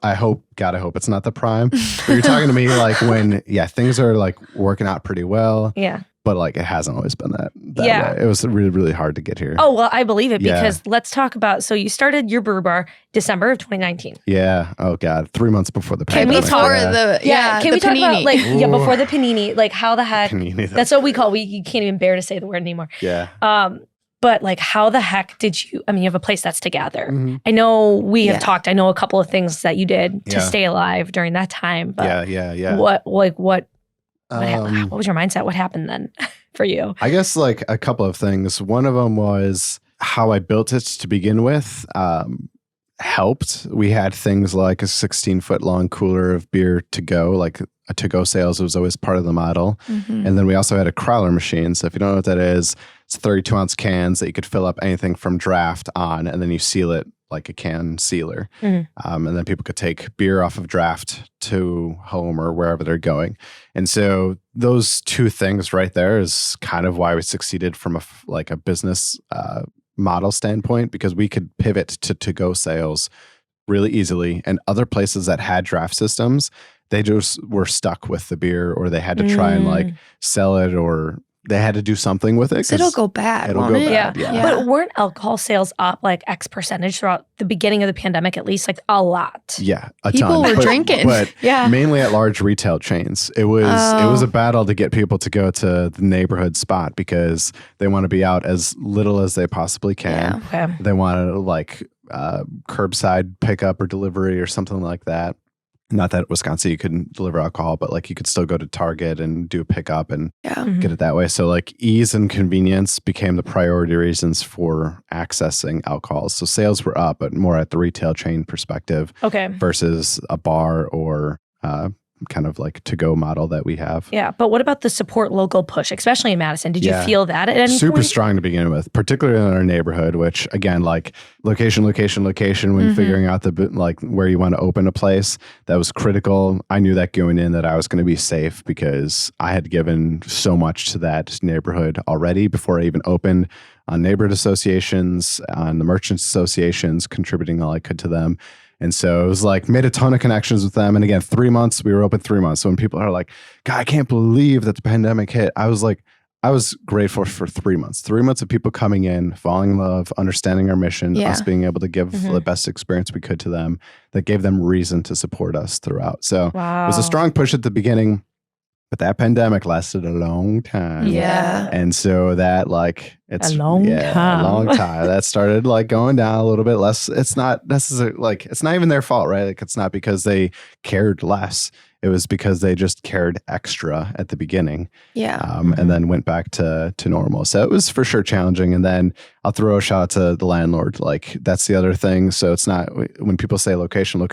I hope it's not the prime. But you're talking to me like when things are like working out pretty well. Yeah. But like it hasn't always been that way. It was really, really hard to get here. Oh, well, I believe it because let's talk about, so you started your brew bar December of 2019. Yeah. Oh God. 3 months before the pandemic. Can we talk can we talk panini. about like, before the panini, like how the heck, panini, that's what we call, you can't even bear to say the word anymore. Yeah. But like how the heck did you, you have a place that's together. I know we have talked, I know a couple of things that you did to stay alive during that time. But what was your mindset? What happened then for you? I guess like a couple of things. One of them was how I built it to begin with. Helped. We had things like a 16-foot long cooler of beer to go, like a to-go sales was always part of the model. And then we also had a crowler machine. So if you don't know what that is, it's 32-ounce cans that you could fill up anything from draft on, and then you seal it like a can sealer. And then people could take beer off of draft to home or wherever they're going. And so those two things right there is kind of why we succeeded from a business model standpoint, because we could pivot to go sales really easily. And other places that had draft systems, they just were stuck with the beer, or they had to try and like sell it, or they had to do something with it. It'll go bad. It'll go bad. Yeah. But weren't alcohol sales up like X percentage throughout the beginning of the pandemic, at least like a lot? Yeah, a People ton. were drinking. But mainly at large retail chains. It was a battle to get people to go to the neighborhood spot because they want to be out as little as they possibly can. Yeah. Okay. They want to like curbside pickup or delivery or something like that. Not that Wisconsin you couldn't deliver alcohol, but like you could still go to Target and do a pickup and get it that way. So like ease and convenience became the priority reasons for accessing alcohol. So sales were up, but more at the retail chain perspective versus a bar or kind of like to-go model that we have. Yeah, but what about the support local push, especially in Madison? Did you feel that at any point? Super strong to begin with, particularly in our neighborhood, which again, like location, when figuring out like where you want to open a place, that was critical. I knew that going in that I was going to be safe because I had given so much to that neighborhood already before I even opened. on neighborhood associations, on the merchants associations, contributing all I could to them. And so it was like, made a ton of connections with them. And again, 3 months, we were open 3 months. So when people are like, God, I can't believe that the pandemic hit, I was like, I was grateful for 3 months. 3 months of people coming in, falling in love, understanding our mission, us being able to give the best experience we could to them, that gave them reason to support us throughout. So it was a strong push at the beginning, but that pandemic lasted a long time. Yeah. And so that like, it's a long time. That started like going down a little bit less. It's not necessarily like, it's not even their fault, right? Like it's not because they cared less. It was because they just cared extra at the beginning. Yeah. And then went back to normal. So it was for sure challenging. And then I'll throw a shout out to the landlord. Like that's the other thing. So it's not, when people say location,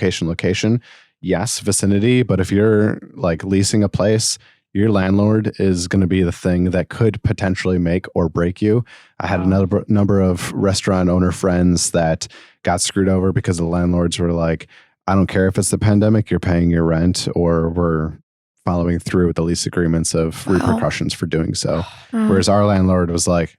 yes, vicinity. But if you're like leasing a place, your landlord is going to be the thing that could potentially make or break you. I had another number of restaurant owner friends that got screwed over because the landlords were like, I don't care if it's the pandemic, you're paying your rent, or we're following through with the lease agreements of repercussions for doing so. Whereas our landlord was like,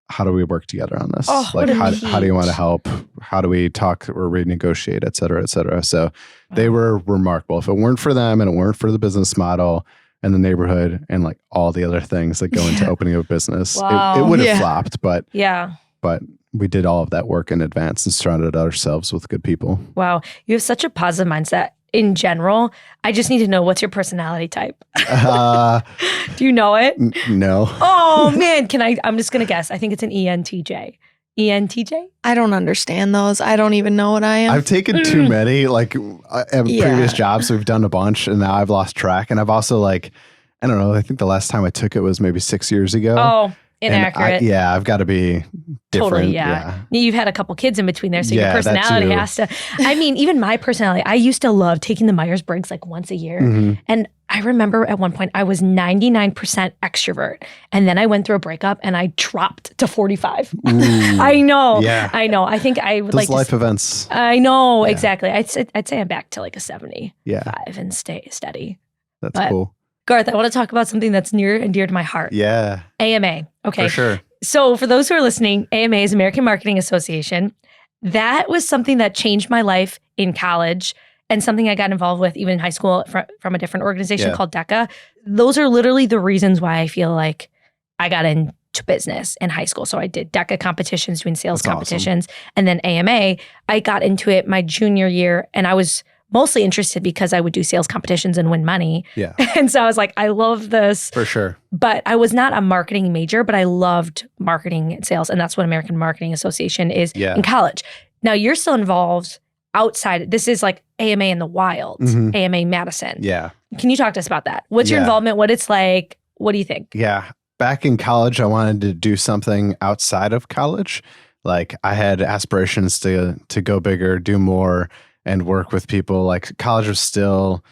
how do we work together on this? Like, how do you want to help? How do we talk or renegotiate, et cetera, et cetera? So they were remarkable. If it weren't for them and it weren't for the business model and the neighborhood and like all the other things that go into opening a business, it would have flopped. But we did all of that work in advance and surrounded ourselves with good people. Wow. You have such a positive mindset in general. I just need to know, what's your personality type? Do you know it? No. Oh man, I'm just going to guess. I think it's an ENTJ. ENTJ? I don't understand those. I don't even know what I am. I've taken too many, like previous jobs. We've done a bunch and now I've lost track. And I've also like, I don't know, I think the last time I took it was maybe 6 years ago. Oh, inaccurate. I've got to be different. Totally, yeah. You've had a couple kids in between there, so your personality has to. I mean, even my personality, I used to love taking the Myers-Briggs like once a year. And I remember at one point I was 99% extrovert. And then I went through a breakup and I dropped to 45. I know. Yeah. I know. I think I would Those life events. I know, exactly. I'd say I'm back to like a 75 and stay steady. That's cool. Garth, I want to talk about something that's near and dear to my heart. Yeah. AMA. Okay. For sure. So for those who are listening, AMA is American Marketing Association. That was something that changed my life in college and something I got involved with even in high school from a different organization called DECA. Those are literally the reasons why I feel like I got into business in high school. So I did DECA competitions, doing sales competitions, and then AMA. I got into it my junior year and I was mostly interested because I would do sales competitions and win money. Yeah. And so I was like, I love this. For sure. But I was not a marketing major, but I loved marketing and sales. And that's what American Marketing Association is in college. Now you're still involved outside. This is like AMA in the wild, AMA Madison. Yeah. Can you talk to us about that? What's your involvement? What it's like? What do you think? Yeah. Back in college, I wanted to do something outside of college. Like I had aspirations to go bigger, do more, and work with people. Like college was still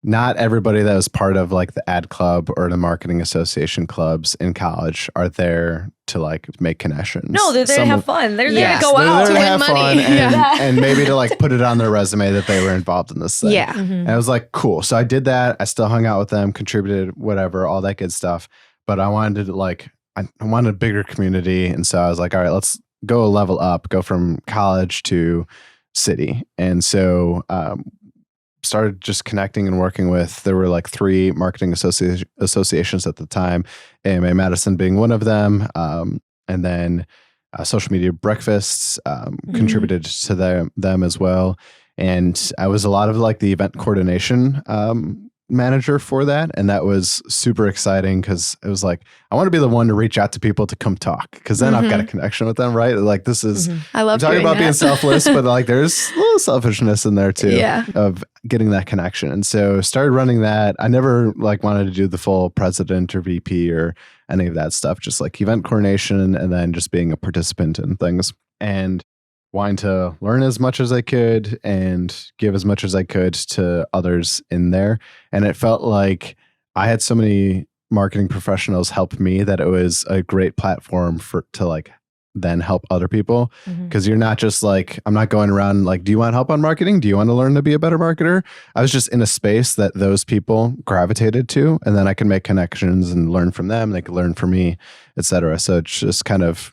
not everybody that was part of like the ad club or the marketing association clubs in college are there to like make connections. No, they're there to have fun. They're there to go out to win money. And maybe to like put it on their resume that they were involved in this thing. Yeah. And I was like, cool. So I did that. I still hung out with them, contributed, whatever, all that good stuff. But I wanted to like, I wanted a bigger community. And so I was like, all right, let's go a level up, go from college to city. And so started just connecting and working with, there were like 3 marketing associations at the time, AMA Madison being one of them. And then social media breakfasts contributed to them as well. And I was a lot of like the event coordination manager for that. And that was super exciting because it was like, I want to be the one to reach out to people to come talk because then I've got a connection with them, right? Like this is, I love talking about that. being selfless, but like there's a little selfishness in there too of getting that connection. And so started running that. I never like wanted to do the full president or VP or any of that stuff, just like event coordination and then just being a participant in things. And wanting to learn as much as I could and give as much as I could to others in there. And it felt like I had so many marketing professionals help me that it was a great platform to like then help other people. Because you're not just like, I'm not going around like, do you want help on marketing? Do you want to learn to be a better marketer? I was just in a space that those people gravitated to. And then I can make connections and learn from them. They could learn from me, et cetera. So it's just kind of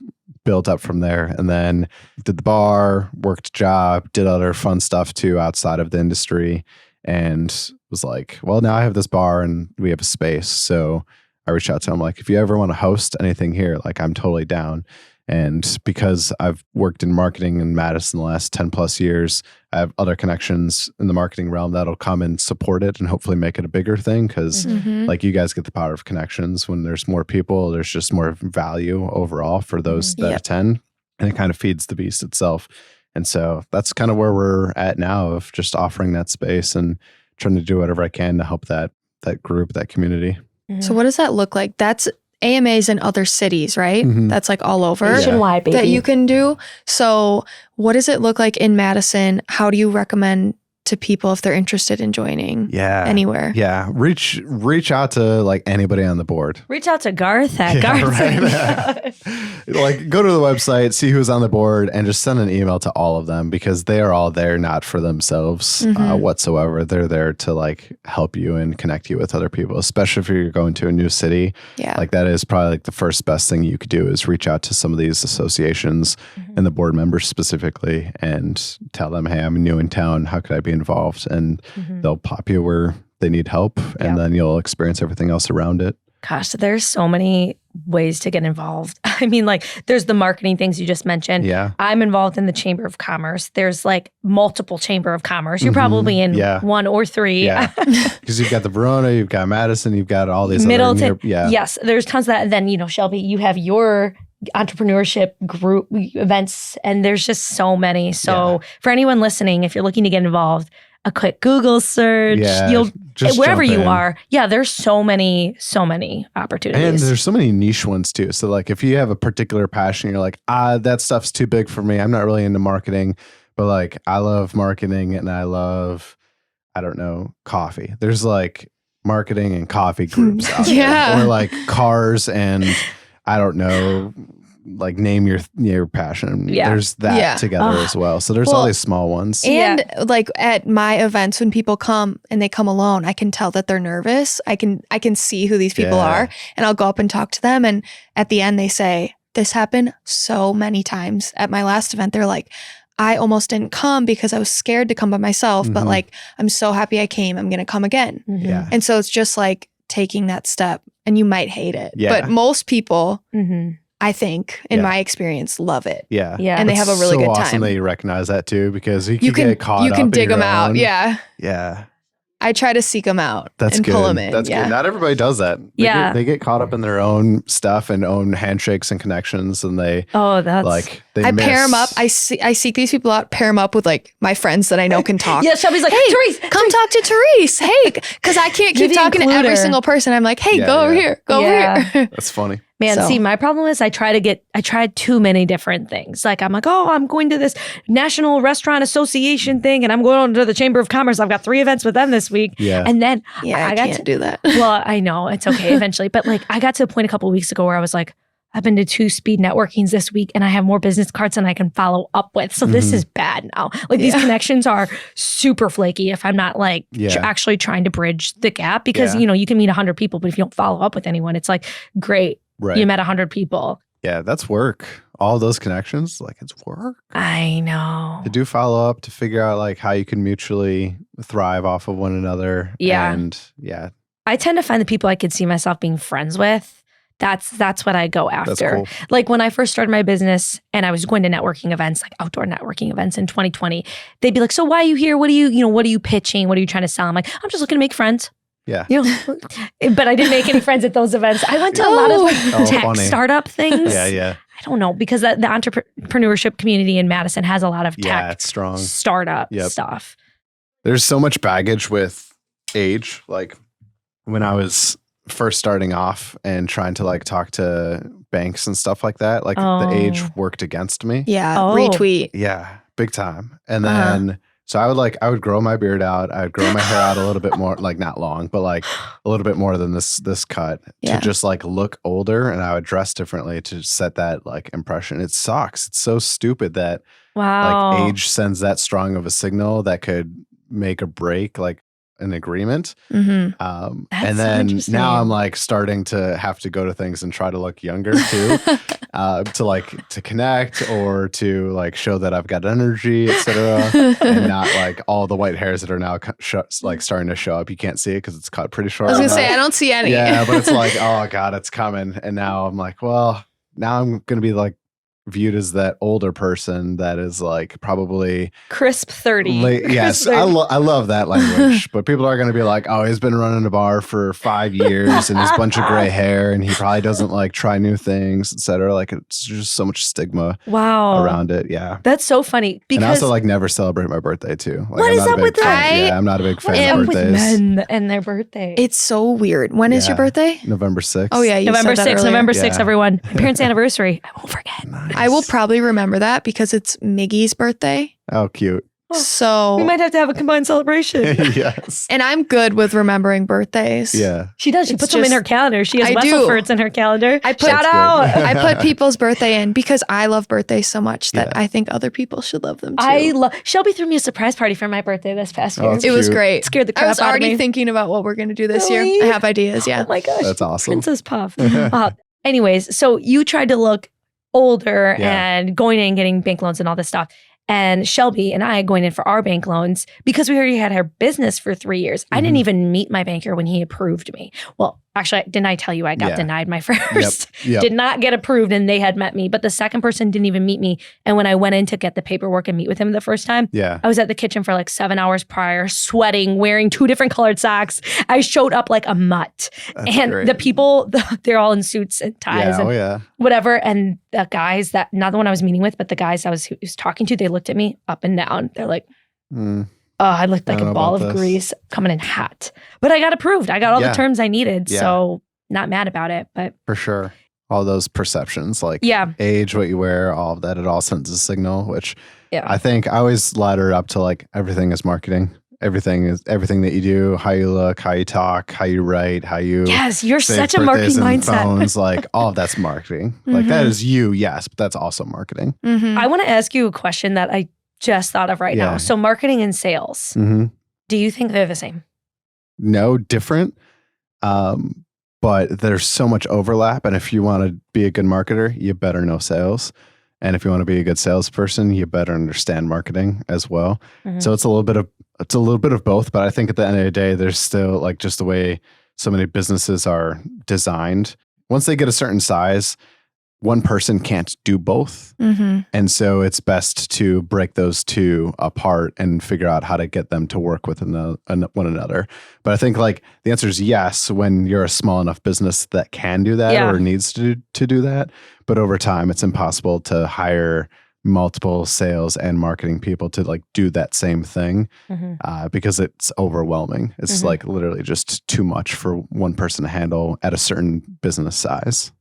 built up from there. And then did the bar, worked a job, did other fun stuff too outside of the industry, and was like, well, now I have this bar and we have a space. So I reached out to him like, if you ever want to host anything here, like I'm totally down. And because I've worked in marketing in Madison the last 10 plus years, I have other connections in the marketing realm that'll come and support it and hopefully make it a bigger thing. Because like you guys get the power of connections. When there's more people, there's just more value overall for those that attend. And it kind of feeds the beast itself. And so that's kind of where we're at now, of just offering that space and trying to do whatever I can to help that group, that community. So what does that look like? That's AMAs in other cities, right? That's like all over nationwide, baby. That you can do. So what does it look like in Madison? How do you recommend to people if they're interested in joining anywhere? Yeah. Reach out to like anybody on the board. Reach out to Garth at Garth. Right. Like go to the website, see who's on the board, and just send an email to all of them, because they are all there not for themselves whatsoever. They're there to like help you and connect you with other people, especially if you're going to a new city. Yeah. Like that is probably like the first best thing you could do, is reach out to some of these associations and the board members specifically and tell them, hey, I'm new in town. How could I be involved? And they'll pop you where they need help, and then you'll experience everything else around it. Gosh, there's so many ways to get involved. I mean, like there's the marketing things you just mentioned. Yeah. I'm involved in the Chamber of Commerce. There's like multiple Chamber of Commerce. You're probably in one or three. Yeah. Because you've got the Verona, you've got Madison, you've got all these Middleton. other Yes, there's tons of that. And then, Shelby, you have your entrepreneurship group events, and there's just so many. So for anyone listening, if you're looking to get involved, a quick Google search, you'll just wherever you are. Yeah, there's so many opportunities. And there's so many niche ones too. So like if you have a particular passion, you're like, that stuff's too big for me. I'm not really into marketing, but like I love marketing and I love, I don't know, coffee. There's like marketing and coffee groups out there. Or like cars and I don't know, like name your passion. There's that together as well. So there's all these small ones. And like at my events, when people come and they come alone, I can tell that they're nervous. I can see who these people are, and I'll go up and talk to them. And at the end they say, this happened so many times at my last event. They're like, I almost didn't come because I was scared to come by myself, but like, I'm so happy I came. I'm going to come again. And so it's just like taking that step, and you might hate it, but most people, I think, in my experience, love it. Yeah. And they have a really good time. It's awesome that you recognize that too, because you can get caught up. You can dig them own. out. Yeah. Yeah. I try to seek them out and pull them in. That's good. Not everybody does that. They get caught up in their own stuff and own handshakes and connections, and they I pair them up. I seek these people out, pair them up with like my friends that I know can talk. Shelby's like, hey, Therese, come talk to Therese. Hey, because I can't keep talking to every single person. I'm like, hey, go over here. Go over here. That's funny. Man, see, my problem is I tried too many different things. Like I'm like, I'm going to this National Restaurant Association thing, and I'm going to the Chamber of Commerce. I've got 3 events with them this week. Yeah. And then I got to do that. Well, I know it's okay eventually, but like I got to a point a couple of weeks ago where I was like, I've been to 2 speed networkings this week, and I have more business cards than I can follow up with. So this is bad now. Like these connections are super flaky if I'm not like actually trying to bridge the gap, because you can meet 100 people, but if you don't follow up with anyone, it's like, great. Right. You met 100 people. Yeah, that's work. All those connections, like it's work. I know. To do follow up, to figure out like how you can mutually thrive off of one another. Yeah. And I tend to find the people I could see myself being friends with. That's what I go after. That's cool. Like when I first started my business and I was going to networking events, like outdoor networking events in 2020, they'd be like, so why are you here? What are you pitching? What are you trying to sell? I'm like, I'm just looking to make friends. Yeah. But I didn't make any friends at those events. I went to a lot of like tech startup things. Yeah. I don't know, because the entrepreneurship community in Madison has a lot of tech it's strong. Startup stuff. There's so much baggage with age. Like when I was first starting off and trying to like talk to banks and stuff like that, like the age worked against me. Yeah. Retweet. Yeah. Big time. And then so I would grow my beard out. I would grow my hair out a little bit more, like not long, but like a little bit more than this cut to just like look older. And I would dress differently to set that like impression. It sucks. It's so stupid that like age sends that strong of a signal that could make or break. Like an agreement. Mm-hmm. And then now I'm like starting to have to go to things and try to look younger too, to connect or to like show that I've got energy, etc. And not like all the white hairs that are now like starting to show up. You can't see it because it's cut pretty short. I was gonna say I don't see any. Yeah, but it's like, oh God, it's coming. And now I'm like, well, now I'm gonna be like viewed as that older person that is like probably crisp 30. Yes, I love that language. But people are going to be like, oh, he's been running a bar for 5 years and his bunch of gray hair and he probably doesn't like try new things, etc. Like it's just so much stigma around it. Yeah. That's so funny. Because and I also like never celebrate my birthday too. Like, what is up with that? Yeah, I'm not a big fan of birthdays. With men and their birthday. It's so weird. When is your birthday? November 6th. Oh yeah, you November said that 6th. earlier. November 6th, everyone. My parents' anniversary. I won't forget. Nice. I will probably remember that because it's Miggy's birthday. Oh, cute. So we might have to have a combined celebration. Yes. And I'm good with remembering birthdays. Yeah. She does. She puts them in her calendar. She has Wesselford's in her calendar. Shout out. I put people's birthday in because I love birthdays so much that I think other people should love them too. Shelby threw me a surprise party for my birthday this past year. It was great. It scared the crap out of me. I was already thinking about what we're going to do this year. I have ideas. Yeah. Oh my gosh. That's awesome. Princess Puff. Anyways, so you tried to look older and going in and getting bank loans and all this stuff. And Shelby and I going in for our bank loans because we already had our business for 3 years. I didn't even meet my banker when he approved me. Well, actually, didn't I tell you I got denied my first? Yep. Did not get approved and they had met me. But the second person didn't even meet me. And when I went in to get the paperwork and meet with him the first time, I was at the kitchen for like 7 hours prior, sweating, wearing 2 different colored socks. I showed up like a mutt. That's and great. the people, they're all in suits and ties and whatever. And the guys that, not the one I was meeting with, but the guys I was talking to, they looked at me up and down. They're like, I looked like a ball of grease coming in hot. But I got approved. I got all the terms I needed. So not mad about it. But for sure. All those perceptions, like age, what you wear, all of that, it all sends a signal, which I think I always ladder up to like everything is marketing. Everything that you do, how you look, how you talk, how you write, how you you're such a marketing mindset. Phones, like all of that's marketing. Like that is you, yes, but that's also marketing. I want to ask you a question that I just thought of right now. So marketing and sales, do you think they're the same? No, different. But there's so much overlap. And if you want to be a good marketer, you better know sales. And if you want to be a good salesperson, you better understand marketing as well. So it's a little bit of both. But I think at the end of the day, there's still like just the way so many businesses are designed. Once they get a certain size, one person can't do both. And so it's best to break those two apart and figure out how to get them to work with one another. But I think like the answer is yes, when you're a small enough business that can do that or needs to do that. But over time, it's impossible to hire multiple sales and marketing people to like do that same thing because it's overwhelming. It's like literally just too much for one person to handle at a certain business size.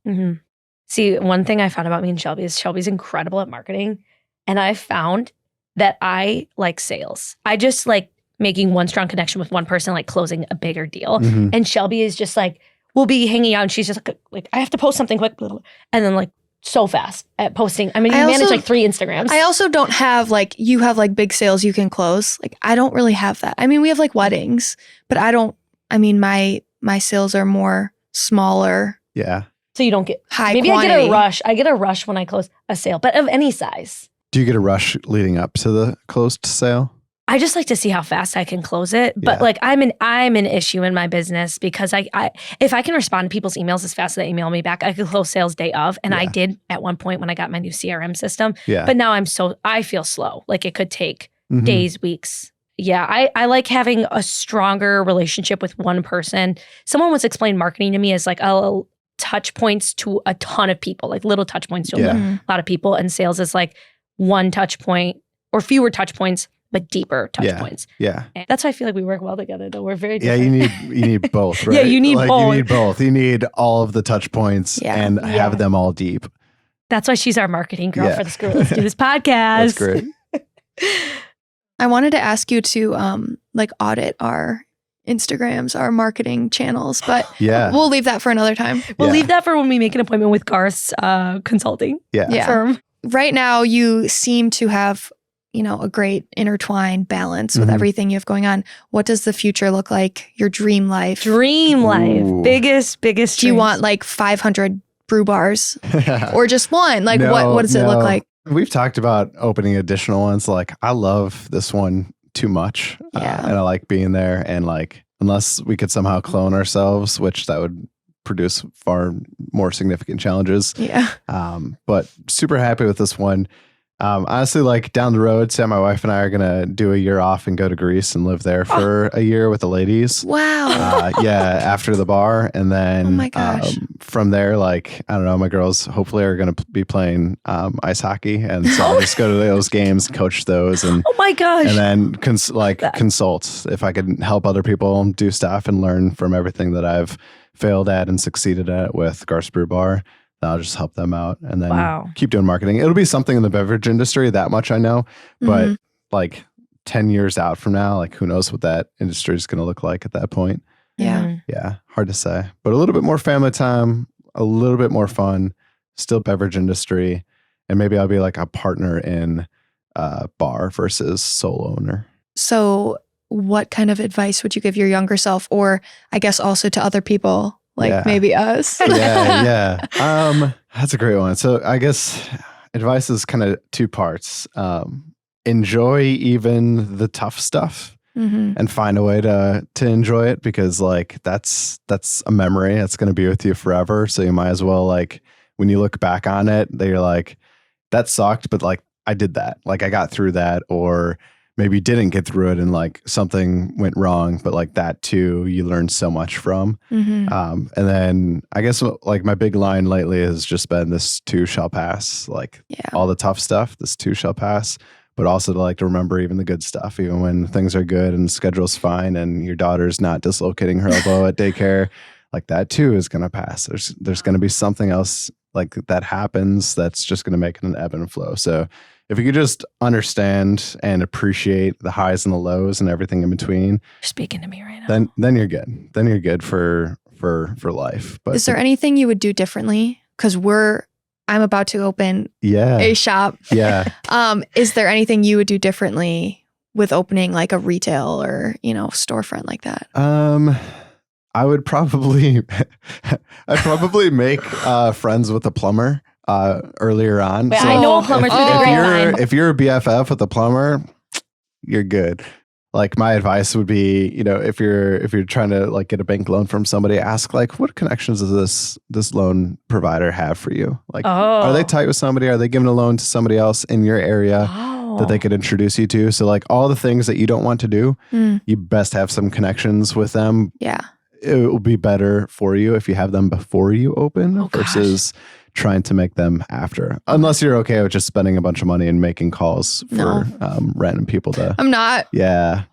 See, one thing I found about me and Shelby is Shelby's incredible at marketing. And I found that I like sales. I just like making one strong connection with one person, like closing a bigger deal. And Shelby is just like, we'll be hanging out and she's just like I have to post something quick. And then like so fast at posting. I mean, you manage like 3 Instagrams. I also don't have like, you have like big sales you can close. Like I don't really have that. I mean, we have like weddings, but my sales are more smaller. Yeah. So you don't get high maybe quantity. I get a rush. I get a rush when I close a sale, but of any size. Do you get a rush leading up to the closed sale? I just like to see how fast I can close it. But like I'm an issue in my business because I if I can respond to people's emails as fast as they email me back, I could close sales day of. And I did at one point when I got my new CRM system. But now I feel slow. Like it could take days, weeks. Yeah, I like having a stronger relationship with one person. Someone once explained marketing to me as like touch points to a ton of people, like little touch points to a lot of people. And sales is like one touch point or fewer touch points, but deeper touch points. Yeah. And that's why I feel like we work well together though. We're very different. Yeah, you need both, right? You need both. You need both. You need all of the touch points and have them all deep. That's why she's our marketing girl for the Screw It, Let's Do This podcast. That's great. I wanted to ask you to like audit our Instagrams, our marketing channels, but we'll leave that for another time. We'll leave that for when we make an appointment with Garth's consulting firm. Right now, you seem to have a great intertwined balance with everything you have going on. What does the future look like? Your dream life? Dream life. Ooh. Biggest Do you dreams. want like 500 brew bars or just one? Like No, what does it look like? We've talked about opening additional ones. Like I love this one too much. Yeah. And I like being there. And like, unless we could somehow clone ourselves, which that would produce far more significant challenges. Yeah. But super happy with this one. Honestly, like down the road, Sam, my wife and I are going to do a year off and go to Greece and live there for a year with the ladies. Wow. After the bar. And then Oh my gosh. From there, like, I don't know, my girls hopefully are going to be playing ice hockey. And so I'll just go to those games, coach those. And Oh my gosh. and then consult if I could help other people do stuff and learn from everything that I've failed at and succeeded at with Garth's Brew Bar. I'll just help them out and then keep doing marketing. It'll be something in the beverage industry, that much I know. But like 10 years out from now, like who knows what that industry is going to look like at that point. Yeah. Yeah, hard to say. But a little bit more family time, a little bit more fun, still beverage industry. And maybe I'll be like a partner in a bar versus sole owner. So what kind of advice would you give your younger self, or I guess also to other people? Like maybe us. Yeah. That's a great one. So I guess advice is kind of two parts. Enjoy even the tough stuff and find a way to enjoy it, because like that's a memory that's going to be with you forever. So you might as well, like, when you look back on it, that you're like, that sucked, but like I did that. Like I got through that. Or maybe you didn't get through it and like something went wrong, but like that too, you learned so much from. And then I guess like my big line lately has just been this too shall pass. Like all the tough stuff, this too shall pass, but also to like to remember even the good stuff, even when things are good and the schedule's fine and your daughter's not dislocating her elbow at daycare, like that too is going to pass. There's going to be something else like that happens that's just going to make it an ebb and flow. So if you could just understand and appreciate the highs and the lows and everything in between, You're speaking to me right now. then you're good. Then you're good for life. But is there anything you would do differently? Because I'm about to open a shop. Yeah. Is there anything you would do differently with opening like a retail or storefront like that? I would probably make friends with a plumber earlier on. But So I know plumbers with a great time. if you're a BFF with a plumber, you're good. Like my advice would be, if you're trying to like get a bank loan from somebody, ask like, what connections does this loan provider have for you? Like, are they tight with somebody? Are they giving a loan to somebody else in your area that they could introduce you to? So like all the things that you don't want to do, you best have some connections with them. Yeah. It will be better for you if you have them before you open versus trying to make them after. Unless you're okay with just spending a bunch of money and making calls for random people to. I'm not. Yeah.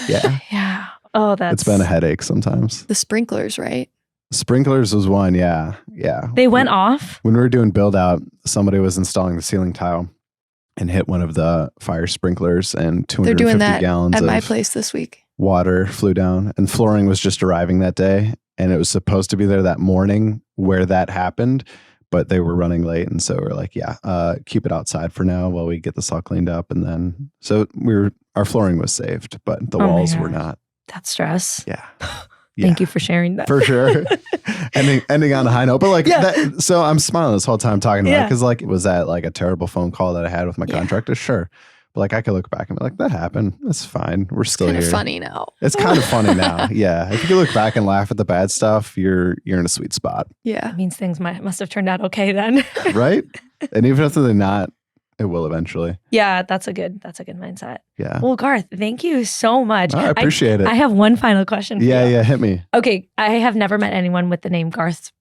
Yeah. Yeah. Oh, It's been a headache sometimes. The sprinklers, right? Sprinklers was one. Yeah. Yeah. They went off? When we were doing build out, somebody was installing the ceiling tile and hit one of the fire sprinklers, and 250 They're doing that gallons at of my place this week. water flew down, and flooring was just arriving that day, and it was supposed to be there that morning where that happened, but they were running late. And so we're like, keep it outside for now while we get this all cleaned up. And then, so our flooring was saved, but the walls were not. That's stress. Yeah. Thank you for sharing that. For sure. ending on a high note. But like that, so I'm smiling this whole time talking about it, because like, was that like a terrible phone call that I had with my contractor? Sure. But like I could look back and be like, that happened. That's fine. We're still here. It's funny now. It's kind of funny now. Yeah. If you look back and laugh at the bad stuff, you're in a sweet spot. Yeah. That means things must have turned out okay then. Right? And even if they're not, it will eventually. Yeah, that's a good mindset. Yeah. Well, Garth, thank you so much. I appreciate it. I have one final question for you. Yeah, hit me. Okay, I have never met anyone with the name Garth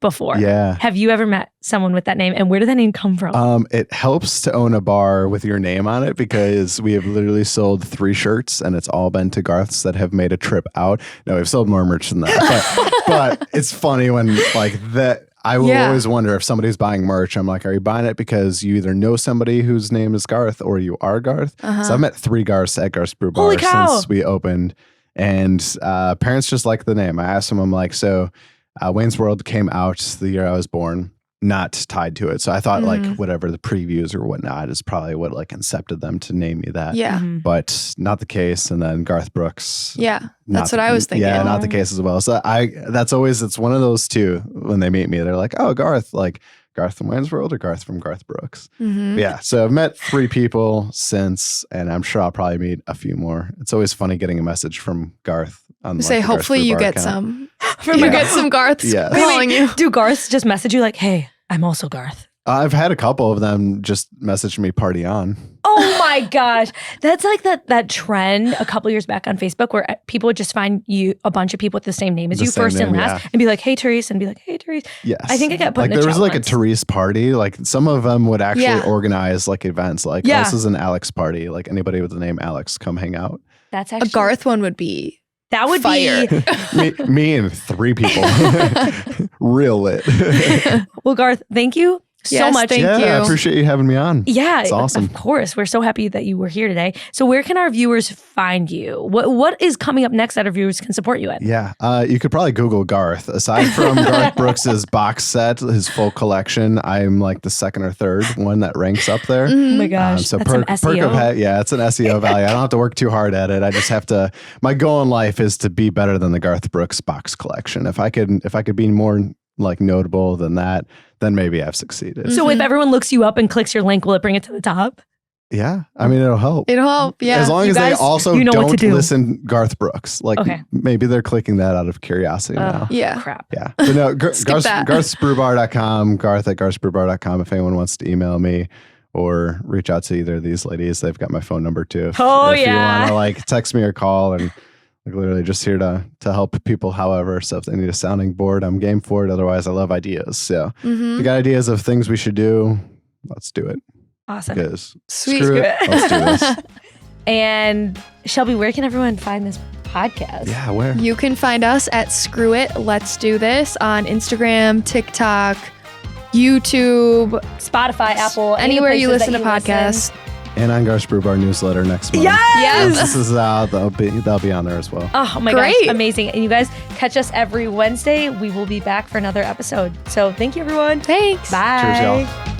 before. Yeah. Have you ever met someone with that name, and where did that name come from? It helps to own a bar with your name on it, because we have literally sold 3 shirts, and it's all been to Garths that have made a trip out. No, we've sold more merch than that. But it's funny when like that. I will always wonder if somebody's buying merch. I'm like, are you buying it because you either know somebody whose name is Garth or you are Garth? So I've met 3 Garths at Garth's Brew Bar since we opened. And parents just like the name. I asked them, I'm like, so Wayne's World came out the year I was born. not tied to it. So I thought like whatever the previews or whatnot is probably what like incepted them to name me that. Yeah. But not the case. And then Garth Brooks. Yeah. That's what I was thinking. Yeah, not the case as well. So it's one of those two when they meet me. They're like, oh, Garth, like Garth from Wayne's World or Garth from Garth Brooks. Yeah. So I've met 3 people since, and I'm sure I'll probably meet a few more. It's always funny getting a message from Garth. On, like, say, hopefully you get some. You get some Garths calling you. Do Garths just message you like, hey, I'm also Garth? I've had a couple of them just message me party on. Oh my gosh. That's like that trend a couple years back on Facebook where people would just find you a bunch of people with the same name as you, first and last, and be like, hey, Therese, and be like, hey, Therese. Yes. I think I got put like in a there was like once. a Therese party. Like some of them would actually organize like events. Like this is an Alex party. Like anybody with the name Alex, come hang out. That's actually a Garth one would be. That would fire. be me and 3 people. Real lit. Well, Garth, thank you so much. Thank you. I appreciate you having me on. Yeah, it's awesome. Of course. We're so happy that you were here today. So where can our viewers find you? What is coming up next that our viewers can support you in? Yeah, you could probably Google Garth. Aside from Garth Brooks's box set, his full collection, I'm like the 2nd or 3rd one that ranks up there. Oh my gosh, so that's an SEO. It's an SEO value. I don't have to work too hard at it. I just have to. My goal in life is to be better than the Garth Brooks box collection. If I could be more like notable than that, then maybe I've succeeded. So if everyone looks you up and clicks your link, will it bring it to the top? Yeah, I mean it'll help. It'll help. Yeah, as long as they also don't do. listen Garth Brooks. Like maybe they're clicking that out of curiosity now. Yeah, crap. Yeah, but no, Garth'sBrewBar.com, Garth@Garth'sBrewBar.com. If anyone wants to email me or reach out to either of these ladies, they've got my phone number too. If you want to like text me or call, and like literally just here to help people. However, so if they need a sounding board, I'm game for it. Otherwise, I love ideas. So if you got ideas of things we should do, let's do it. Awesome. Because sweet. Screw it. Let's do this. And Shelby, where can everyone find this podcast? Yeah, where? You can find us at Screw It, Let's Do This on Instagram, TikTok, YouTube, Spotify, Apple, anywhere you listen to podcasts. And on Garth's Brew Bar newsletter next month. Yes! This is they'll be on there as well. Oh my gosh, amazing. And you guys catch us every Wednesday. We will be back for another episode. So thank you, everyone. Thanks. Bye. Cheers, y'all.